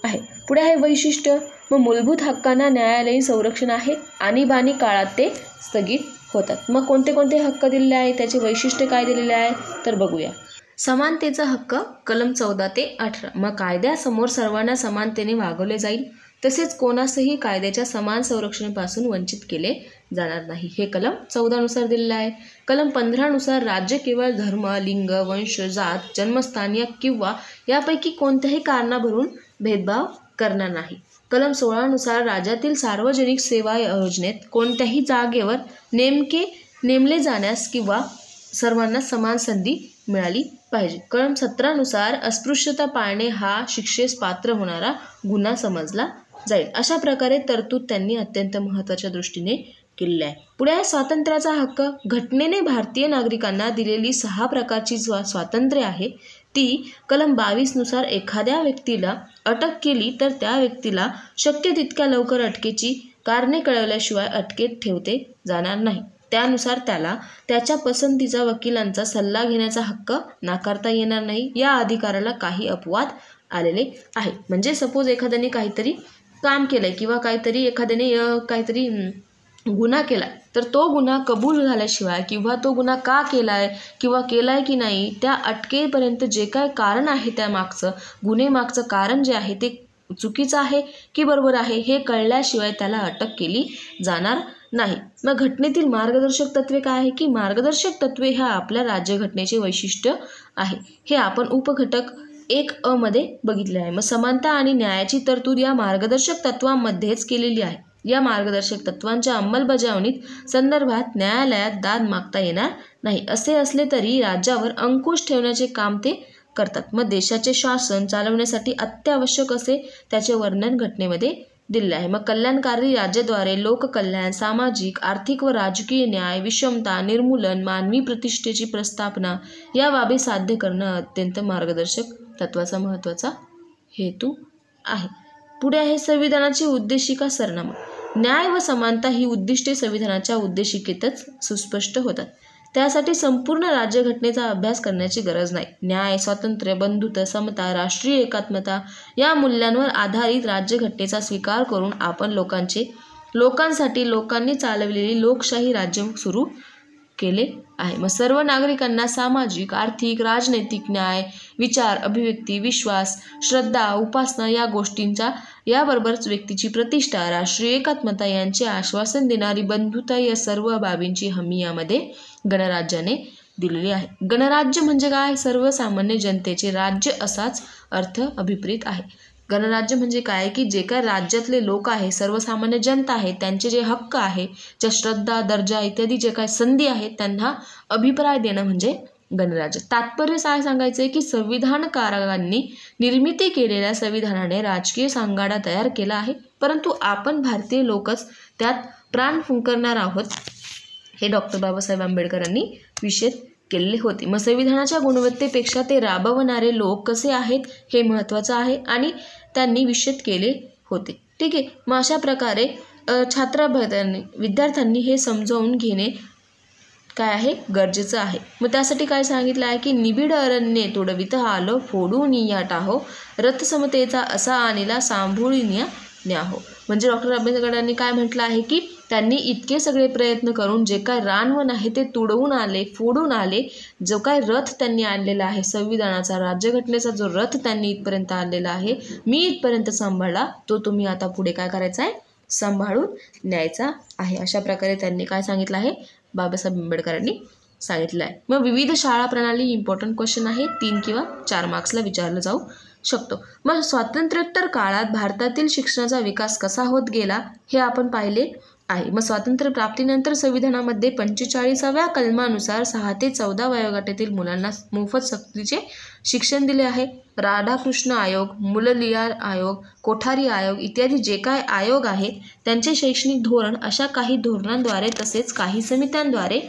आहे. पुढे आहे वैशिष्ट्य. मग मूलभूत हक्कांना न्यायालयीन संरक्षण आहे. आणीबाणी काळात ते स्थगित होतात. मग कोणते कोणते हक्क दिलेले आहे, त्याचे वैशिष्ट्य काय दिलेले आहे तर बघूया. समानतेचा हक्क कलम 14 ते 18. मग कायद्यासमोर सर्वांना समानतेने वागवले जाईल, तसेच कोणासही कायद्याच्या समान संरक्षणापासून वंचित केले जाणार नाही, हे कलम 14 नुसार दिलेलं आहे. कलम 15 नुसार राज्य केवळ धर्म, लिंग, वंश, जात, जन्मस्थान किंवा यापैकी कोणत्याही कारणावरून भेदभाव करणार नाही. कलम 16 नुसार राज्यातील सार्वजनिक सेवा योजनेत कोणत्याही जागेवर नेमले जाण्यास किंवा सर्वांना समान संधी मिळाली पाहिजे. कलम 17 नुसार अस्पृश्यता पाळणे हा शिक्षेस पात्र होणारा गुन्हा समजला जाईल. अशा प्रकारे तरतूद त्यांनी अत्यंत महत्त्वाच्या दृष्टीने केलेली आहे. पुढे आहे स्वातंत्र्याचा हक्क. घटनेने भारतीय नागरिकांना दिलेली 6 प्रकारची स्वातंत्र्य आहे ती कलम 22 नुसार एखाद्या व्यक्तीला अटक केली तर त्या व्यक्तीला शक्य तितक्या लवकर अटकेची कारणे कळवल्याशिवाय अटकेत ठेवते जाणार नाही. त्यानुसार त्याला त्याच्या पसंतीचा वकिलांचा सल्ला घेण्याचा हक्क नाकारता येणार नाही. या अधिकाराला काही अपवाद आलेले आहे. म्हणजे सपोज एखाद्याने काहीतरी काम केलंय किंवा काहीतरी गुन्हा केला तर तो गुन्हा कबूल झाल्याशिवाय किंवा तो गुन्हा का केलाय किंवा केलाय की नाही त्या अटकेपर्यंत जे काय कारण आहे त्या गुन्हेमागचं कारण जे आहे ते चुकीचं आहे की बरोबर आहे हे कळल्याशिवाय त्याला अटक केली जाणार नाही. मग घटनेतील मार्गदर्शक तत्वे काय आहे की मार्गदर्शक तत्वे ह्या आपल्या राज्यघटनेचे वैशिष्ट्य आहे. हे आपण उपघटक 1 मध्ये बघितले आहे. मग समानता आणि न्यायाची तरतूद या मार्गदर्शक तत्वांमध्येच केलेली आहे. या मार्गदर्शक तत्वांच्या अंमलबजावणीत संदर्भात न्यायालयात दाद मागता येणार नाही. असे असले तरी राज्यावर अंकुश ठेवण्याचे काम ते करतात. मग देशाचे शासन चालवण्यासाठी अत्यावश्यक असे त्याचे वर्णन घटनेमध्ये दिले आहे. मग कल्याणकारी राज्याद्वारे लोककल्याण, सामाजिक, आर्थिक व राजकीय न्याय, विषमता निर्मूलन, मानवी प्रतिष्ठेची प्रस्थापना या बाबी साध्य करणं अत्यंत मार्गदर्शक तत्वाचा महत्त्वाचा हेतू आहे. पुढे आहे संविधानाची उद्देशिका सरनामा. न्याय व समानता ही उद्दिष्टे संविधानाच्या उद्देशिकेतच सुस्पष्ट होतात. त्यासाठी संपूर्ण राज्यघटनेचा अभ्यास करण्याची गरज नाही. न्याय, स्वातंत्र्य, बंधुता, समता, राष्ट्रीय एकात्मता या मूल्यांवर आधारित राज्यघटनेचा स्वीकार करून आपण लोकांसाठी लोकांनी चालवलेली लोकशाही राज्य सुरू केले आहे. मग सर्व नागरिकांना सामाजिक, आर्थिक, राजनैतिक न्याय, विचार, अभिव्यक्ती, विश्वास, श्रद्धा, उपासना या गोष्टींचा याबरोबरच व्यक्तीची प्रतिष्ठा, राष्ट्रीय एकात्मता यांचे आश्वासन देणारी बंधुता या सर्व बाबींची हमी यामध्ये गणराज्याने दिलेली आहे. गणराज्य म्हणजे काय? सर्वसामान्य जनतेचे राज्य असाच अर्थ अभिप्रेत आहे. गणराज्य म्हणजे काय की जे काय राज्यातले लोक आहे, सर्वसामान्य जनता आहे, त्यांचे जे हक्क आहे, ज्या श्रद्धा, दर्जा इत्यादी जे काय संधी आहेत त्यांना अभिप्राय देणं म्हणजे गणराज्य. तात्पर्य काय सांगायचं आहे की संविधानकारांनी निर्मिती केलेल्या संविधानाने राजकीय सांगाडा तयार केला आहे, परंतु आपण भारतीय लोकच त्यात प्राण फुंकरणार आहोत, हे डॉक्टर बाबासाहेब आंबेडकरांनी विषद केलेले होते. मग संविधानाच्या गुणवत्तेपेक्षा ते राबवणारे लोक कसे आहेत हे महत्त्वाचं आहे आणि त्यांनी विषद केले होते. ठीक आहे. मग अशा प्रकारे विद्यार्थ्यांनी हे समजावून घेणे काय आहे? गरजेचं आहे. मग त्यासाठी काय सांगितलं आहे की निबिड अरण्ये तोडवित आलो फोडून या टाहो, रथ समतेचा असा आणिला सांभाळून न्याहो. म्हणजे डॉक्टर आंबेडकरांनी काय म्हटलं आहे की त्यांनी इतके सगळे प्रयत्न करून जे काय रानवन आहे ते तुडवून आले, फोडून आले, जो काय रथ त्यांनी आणलेला आहे संविधानाचा, राज्यघटनेचा जो रथ त्यांनी इथपर्यंत आणलेला आहे, मी इथपर्यंत सांभाळला, तो तुम्ही आता पुढे काय करायचा आहे? सांभाळून न्यायचा आहे. अशा प्रकारे त्यांनी काय सांगितलं आहे? बाबासाहेब आंबेडकरांनी सांगितलं आहे. मग विविध शाळा प्रणाली इम्पॉर्टंट क्वेश्चन आहे, 3 किंवा 4 मार्क्सला विचारलं जाऊ शकतो. मग स्वातंत्र्योत्तर काळात भारतातील शिक्षणाचा विकास कसा होत गेला हे आपण पाहिले आहे. मग स्वातंत्र्य प्राप्तीनंतर संविधानामध्ये 45व्या कलमानुसार 6 ते 14 वयोगटातील मुलांना मोफत सक्तीचे शिक्षण दिले आहे. राधाकृष्ण आयोग, मुललियार आयोग, कोठारी आयोग इत्यादी जे काय आयोग आहे त्यांचे शैक्षणिक धोरण अशा काही धोरणांद्वारे तसेच काही समित्यांद्वारे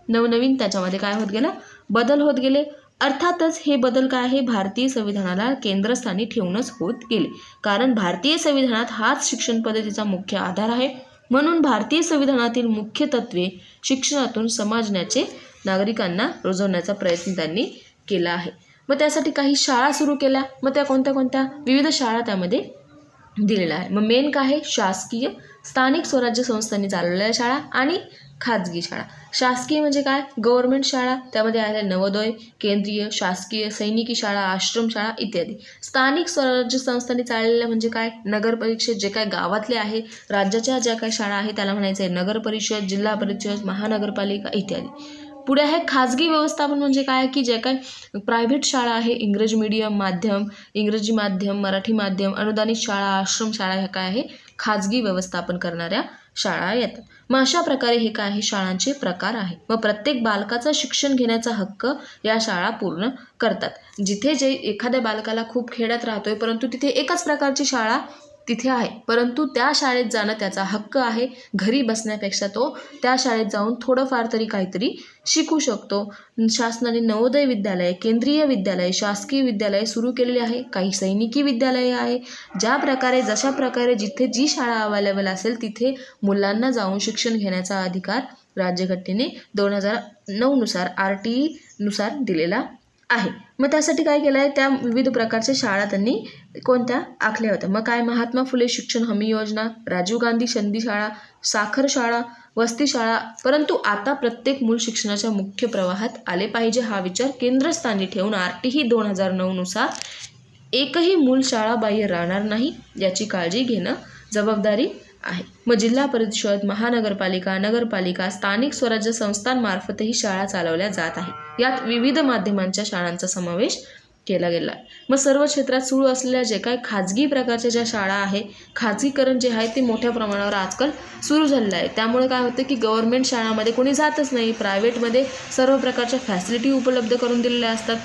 नवनवीन त्याच्यामध्ये काय होत गेलं? बदल होत गेले. अर्थातच हे बदल काय आहे? भारतीय संविधानाला केंद्रस्थानी ठेवूनच होत गेले, कारण भारतीय संविधानात हाच शिक्षण पद्धतीचा मुख्य आधार आहे. म्हणून भारतीय संविधानातील मुख्य तत्त्वे शिक्षणातून समजण्याचे, नागरिकांना रुजवण्याचा प्रयत्न त्यांनी केला आहे. मग त्यासाठी काही शाळा सुरू केल्या. मग त्या कोणत्या? विविध शाळा त्यामध्ये दिलेल्या आहे. मग मेन काय आहे? शासकीय, स्थानिक स्वराज्य संस्थांनी चालवलेल्या शाळा आणि खाजगी शाळा. शासकीय म्हणजे काय? गव्हर्नमेंट शाळा, त्यामध्ये आल्या नवोदय, केंद्रीय, शासकीय, सैनिकी शाळा, आश्रमशाळा इत्यादी. स्थानिक स्वराज्य संस्थांनी चाललेल्या म्हणजे काय? नगर परिषद, जे काय गावातले आहे, राज्याच्या ज्या काही शाळा आहे त्याला म्हणायचं आहे नगर परिषद, जिल्हा परिषद, महानगरपालिका इत्यादी. पुढे आहे खाजगी व्यवस्थापन म्हणजे काय की जे काय प्रायव्हेट शाळा आहे, इंग्रजी मीडियम माध्यम, इंग्रजी माध्यम, मराठी माध्यम, अनुदानित शाळा, आश्रमशाळा ह्या काय आहे? खाजगी व्यवस्थापन करणाऱ्या शाळा येतात. मग अशा प्रकारे हे काय आहे? शाळांचे प्रकार आहे. मग प्रत्येक बालकाचा शिक्षण घेण्याचा हक्क या शाळा पूर्ण करतात. जिथे जे एखाद्या बालकाला खूप खेड्यात राहतोय परंतु तिथे एकच प्रकारची शाळा तिथे आहे, परंतु त्या शाळेत जाणं त्याचा हक्क आहे. घरी बसण्यापेक्षा तो त्या शाळेत जाऊन थोडंफार तरी काहीतरी शिकू शकतो. शासनाने नवोदय विद्यालय, केंद्रीय विद्यालय, शासकीय विद्यालय सुरू केलेली आहे. काही सैनिकी विद्यालये आहे. जशा प्रकारे जिथे जी शाळा अवेलेबल असेल तिथे मुलांना जाऊन शिक्षण घेण्याचा अधिकार राज्यघटनेने 2009 नुसार RTI नुसार दिलेला आहे. मग त्यासाठी काय केलं आहे? त्या विविध प्रकारच्या शाळा त्यांनी कोणत्या आखल्या होत्या. मग काय? महात्मा फुले शिक्षण हमी योजना, राजीव गांधी संधी शाळा, साखर शाळा, वसती शाळा. परंतु आता प्रत्येक मूल शिक्षणाच्या मुख्य प्रवाहात आले पाहिजे हा विचार केंद्रस्थानी ठेवून RTI 2009 नुसार एकही मूल शाळाबाह्य राहणार नाही याची काळजी घेणं जबाबदारी आहे. मग जिल्हा परिषद, महानगरपालिका, नगरपालिका, स्थानिक स्वराज्य संस्थांमार्फतही शाळा चालवल्या जात आहे. यात विविध माध्यमांच्या शाळांचा समावेश केला गेला आहे. मग सर्व क्षेत्रात सुरू असलेल्या जे काही खाजगी प्रकारच्या ज्या शाळा आहे, खाजगीकरण जे आहे ते मोठ्या प्रमाणावर आजकाल सुरू झालेलं आहे. त्यामुळे काय होतं की गव्हर्नमेंट शाळामध्ये कोणी जातच नाही. प्रायव्हेटमध्ये सर्व प्रकारच्या फॅसिलिटी उपलब्ध करून दिलेल्या असतात,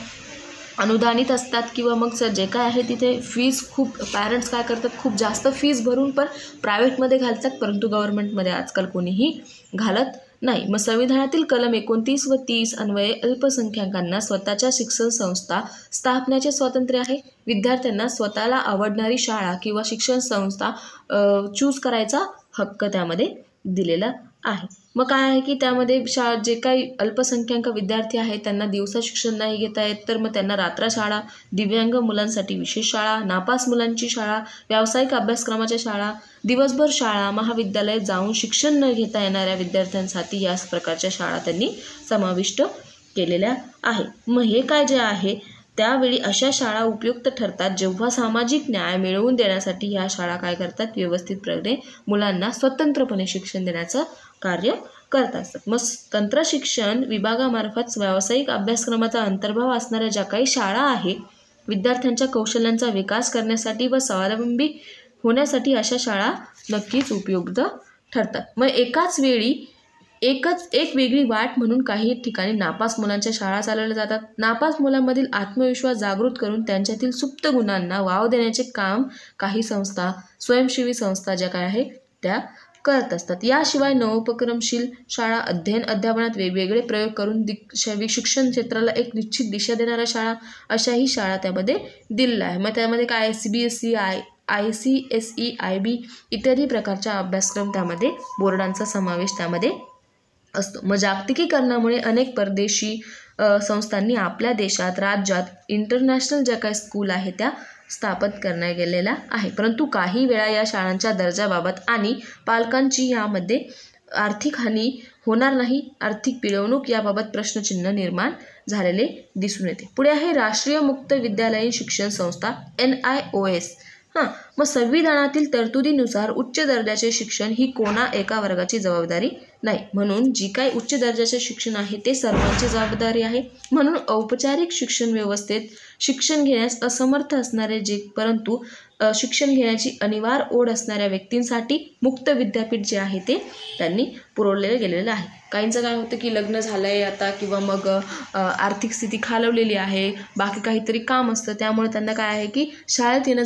अनुदानित असतात किंवा मग जे काय आहे तिथे फीज खूप पॅरेंट्स काय करतात, खूप जास्त फीज भरून पण प्रायव्हेटमध्ये घालतात, परंतु गव्हर्नमेंटमध्ये आजकाल कोणीही घालत नाही. मग संविधानातील कलम 29 व 30 अन्वये अल्पसंख्याकांना स्वतःच्या शिक्षण संस्था स्थापण्याचे स्वातंत्र्य आहे. विद्यार्थ्यांना स्वतःला आवडणारी शाळा किंवा शिक्षण संस्था चूज करायचा हक्क त्यामध्ये दिलेला आहे. मग काय आहे की त्यामध्ये जे काही अल्पसंख्याक विद्यार्थी आहेत त्यांना दिवसा शिक्षण नाही घेता येत, तर मग त्यांना रात्र शाळा, दिव्यांग मुलांसाठी विशेष शाळा, नापास मुलांची शाळा, व्यावसायिक अभ्यासक्रमाच्या शाळा, दिवसभर शाळा, महाविद्यालयात जाऊन शिक्षण न घेता येणाऱ्या विद्यार्थ्यांसाठी या प्रकारच्या शाळा त्यांनी समाविष्ट केलेल्या आहे. मग हे काय जे आहे त्यावेळी अशा शाळा उपयुक्त ठरतात जेव्हा सामाजिक न्याय मिळवून देण्यासाठी ह्या शाळा काय करतात, व्यवस्थितपणे मुलांना स्वतंत्रपणे शिक्षण देण्याचं कार्य करत असतात. मग तंत्र शिक्षण विभागामार्फत व्यावसायिक अभ्यासक्रमाचा अंतर्भाव असणाऱ्या ज्या काही शाळा आहे, विद्यार्थ्यांच्या कौशल्यांचा विकास करण्यासाठी व स्वावलंबी होण्यासाठी अशा शाळा नक्कीच उपयुक्त ठरतात. मग एकाच वेळी एक वेगळी वाट म्हणून काही ठिकाणी नापास मुलांच्या शाळा चालवल्या जातात. नापास मुलांमधील आत्मविश्वास जागृत करून त्यांच्यातील सुप्त गुणांना वाव देण्याचे काम काही संस्था, स्वयंसेवी संस्था ज्या काय आहे त्या करत असतात. याशिवाय नवोपक्रमशील शाळा, अध्ययन अध्यापनात वेगवेगळे प्रयोग करून शिक्षण क्षेत्राला एक निश्चित दिशा देणाऱ्या शाळा, अशाही शाळा त्यामध्ये दिलेल्या आहे. मग त्यामध्ये काय CBSE, ICSE, IB इत्यादी प्रकारच्या अभ्यासक्रम त्यामध्ये बोर्डांचा समावेश त्यामध्ये असतो. मग जागतिकीकरणामुळे अनेक परदेशी संस्थांनी आपल्या देशात, राज्यात इंटरनॅशनल ज्या काही स्कूल आहे त्या स्थापित करण्यात गेलेल्या आहे. परंतु काही वेळा या शाळांच्या दर्जाबाबत आणि पालकांची यामध्ये आर्थिक हानी होणार नाही, आर्थिक पिळवणूक याबाबत प्रश्नचिन्ह निर्माण झालेले दिसून येते. पुढे आहे राष्ट्रीय मुक्त विद्यालयीन शिक्षण संस्था NIOS. मग संविधानातील तरतुदीनुसार उच्च दर्जाचे शिक्षण ही कोणा एका वर्गाची जबाबदारी नाही, म्हणून जी काही उच्च दर्जाचे शिक्षण आहे ते सर्वांची जबाबदारी आहे. म्हणून औपचारिक शिक्षण व्यवस्थेत शिक्षण घेण्यास असमर्थ असणारे परंतु शिक्षण घेण्याची अनिवार्य ओढ असणाऱ्या व्यक्तींसाठी मुक्त विद्यापीठ जे आहे ते त्यांनी पुरवलेलं गेलेलं आहे. काहींचं काय होतं की लग्न झालं आहे आता, किंवा मग आर्थिक स्थिती खालवलेली आहे, बाकी काहीतरी काम असतं, त्यामुळे त्यांना काय आहे की शाळेत येणं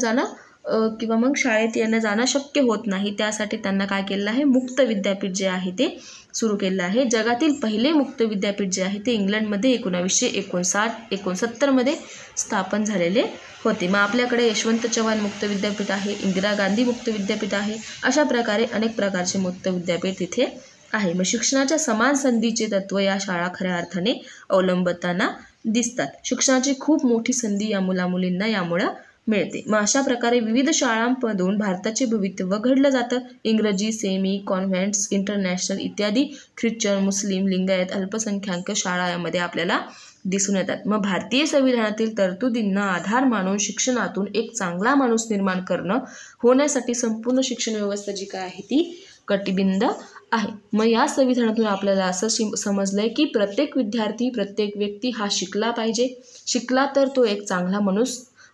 जाणं शक्य होत नाही. त्यासाठी त्यांना काय केलेलं आहे, मुक्त विद्यापीठ जे आहे ते सुरू केलेलं आहे. जगातील पहिले मुक्त विद्यापीठ जे आहे ते इंग्लंडमध्ये 1969-69 मध्ये स्थापन झालेले होते. मग आपल्याकडे यशवंत चव्हाण मुक्त विद्यापीठ आहे, इंदिरा गांधी मुक्त विद्यापीठ आहे, अशा प्रकारे अनेक प्रकारचे मुक्त विद्यापीठ तिथे आहे. मग शिक्षणाच्या समान संधीचे तत्व या शाळा खऱ्या अर्थाने अवलंबताना दिसतात. शिक्षणाची खूप मोठी संधी या मुलामुलींना यामुळं मिळते. मग अशा प्रकारे विविध शाळांमधून भारताचे भवितव्य घडलं जातं. इंग्रजी, सेमी, कॉन्व्हेंट्स, इंटरनॅशनल इत्यादी ख्रिश्चन, मुस्लिम, लिंगायत, अल्पसंख्याक शाळा यामध्ये आपल्याला दिसून येतात. मग भारतीय संविधानातील तरतुदींना आधार मानून शिक्षणातून एक चांगला माणूस निर्माण करणं होण्यासाठी संपूर्ण शिक्षण व्यवस्था जी काय आहे ती कटिबद्ध आहे. मग या संविधानातून आपल्याला असं समजलंय की प्रत्येक विद्यार्थी, प्रत्येक व्यक्ती हा शिकला पाहिजे. शिकला तर तो एक चांगला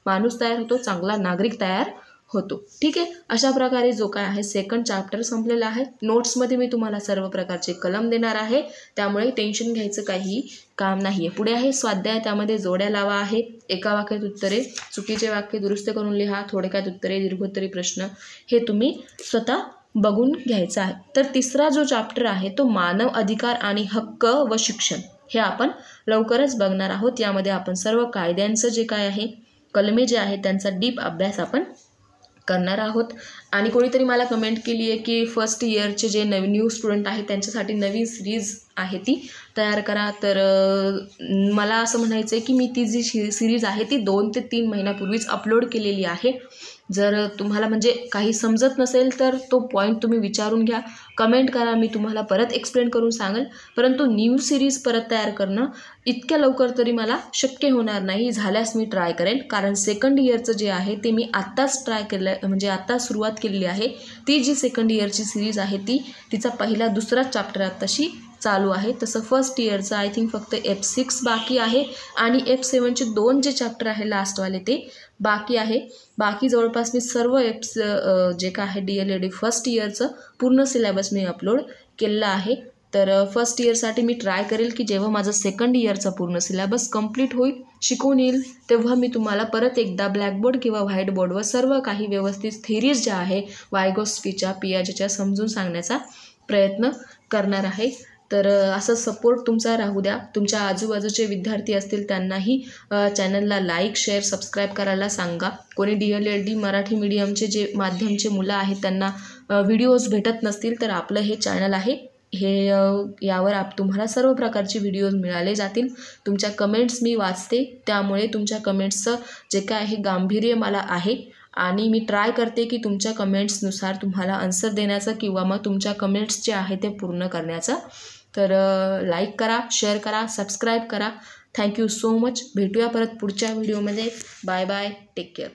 माणूस तयार होतो, चांगला नागरिक तयार होतो. ठीक आहे, अशा प्रकारे जो काय आहे सेकंड चॅप्टर संपलेला आहे. नोट्समध्ये मी तुम्हाला सर्व प्रकारचे कलम देणार आहे, त्यामुळे टेन्शन घ्यायचं काही काम नाही आहे. पुढे आहे स्वाध्याय, त्यामध्ये जोड्या लावा आहे, एका वाक्यात उत्तरे, चुकीचे वाक्य दुरुस्त करून लिहा, थोडक्यात उत्तरे, दीर्घोत्तरी प्रश्न हे तुम्ही स्वतः बघून घ्यायचं आहे. तर तिसरा जो चॅप्टर आहे तो मानव अधिकार आणि हक्क व शिक्षण हे आपण लवकरच बघणार आहोत. यामध्ये आपण सर्व कायद्यांचं जे काय आहे, कलमे जे आहेत त्यांचा डीप अभ्यास आपण करणार आहोत. आणि कोणीतरी मला कमेंट केली आहे की फर्स्ट इयरचे जे न्यू स्टुडंट आहेत त्यांच्यासाठी नवीन सिरीज आहे ती तयार करा. तर मला असं म्हणायचं आहे की मी ती जी सिरीज आहे ती 2 ते 3 महिन्यापूर्वीच अपलोड केलेली आहे. जर तुम्हाला म्हणजे काही समजत नसेल तर तो पॉईंट तुम्ही विचारून घ्या, कमेंट करा, मी तुम्हाला परत एक्सप्लेन करून सांगेल. परंतु न्यू सिरीज परत तयार करणं इतक्या लवकर तरी मला शक्य होणार नाही. झाल्यास मी ट्राय करेल, कारण सेकंड इयरचं जे आहे ते मी आत्ताच ट्राय केलं, म्हणजे आत्ता सुरुवात केलेली आहे. ती जी सेकंड इयरची सिरीज आहे तिचा पहिला दुसरा चॅप्टर आत्ताशी चालू आहे. तसं फर्स्ट इयरचं आय थिंक फक्त F6 बाकी आहे आणि F7चे 2 जे चॅप्टर आहे लास्टवाले ते बाकी आहे. बाकी जवळपास मी सर्व जे काय आहे DLED फर्स्ट इयरचं पूर्ण सिलेबस मी अपलोड केलेलं आहे. तर फर्स्ट इयरसाठी मी ट्राय करेल की जेव्हा माझं सेकंड इयरचा पूर्ण सिलेबस कंप्लीट होईल, शिकून येईल, तेव्हा मी तुम्हाला परत एकदा ब्लॅकबोर्ड किंवा व्हाईट बोर्डवर सर्व काही व्यवस्थित थेरीज ज्या आहे वायगोस्कीच्या, पियाजेच्या समजून सांगण्याचा प्रयत्न करणार आहे. तर असं सपोर्ट तुमचा राहू द्या. तुमच्या आजूबाजूचे विद्यार्थी असतील त्यांनाही चॅनलला लाईक, शेअर, सबस्क्राईब करायला सांगा. कोणी DLED मराठी मीडियमचे जे माध्यमचे मुलं आहेत त्यांना व्हिडिओज भेटत नसतील तर आपलं हे चॅनल आहे यावर तुम्हाला सर्व प्रकारचे व्हिडिओज मिळाले जातील. तुमच्या कमेंट्स मी वाचते, त्यामुळे तुमच्या कमेंट्सचं जे काय आहे गांभीर्य मला आहे आणि मी ट्राय करते की तुमच्या कमेंट्सनुसार तुम्हाला आन्सर देण्याचं किंवा मग तुमच्या कमेंट्स जे आहे ते पूर्ण करण्याचं. तर लाईक करा, शेअर करा, सबस्क्राईब करा. Thank you so much. भेटूया परत पुढच्या व्हिडिओमध्ये. Bye bye, take care.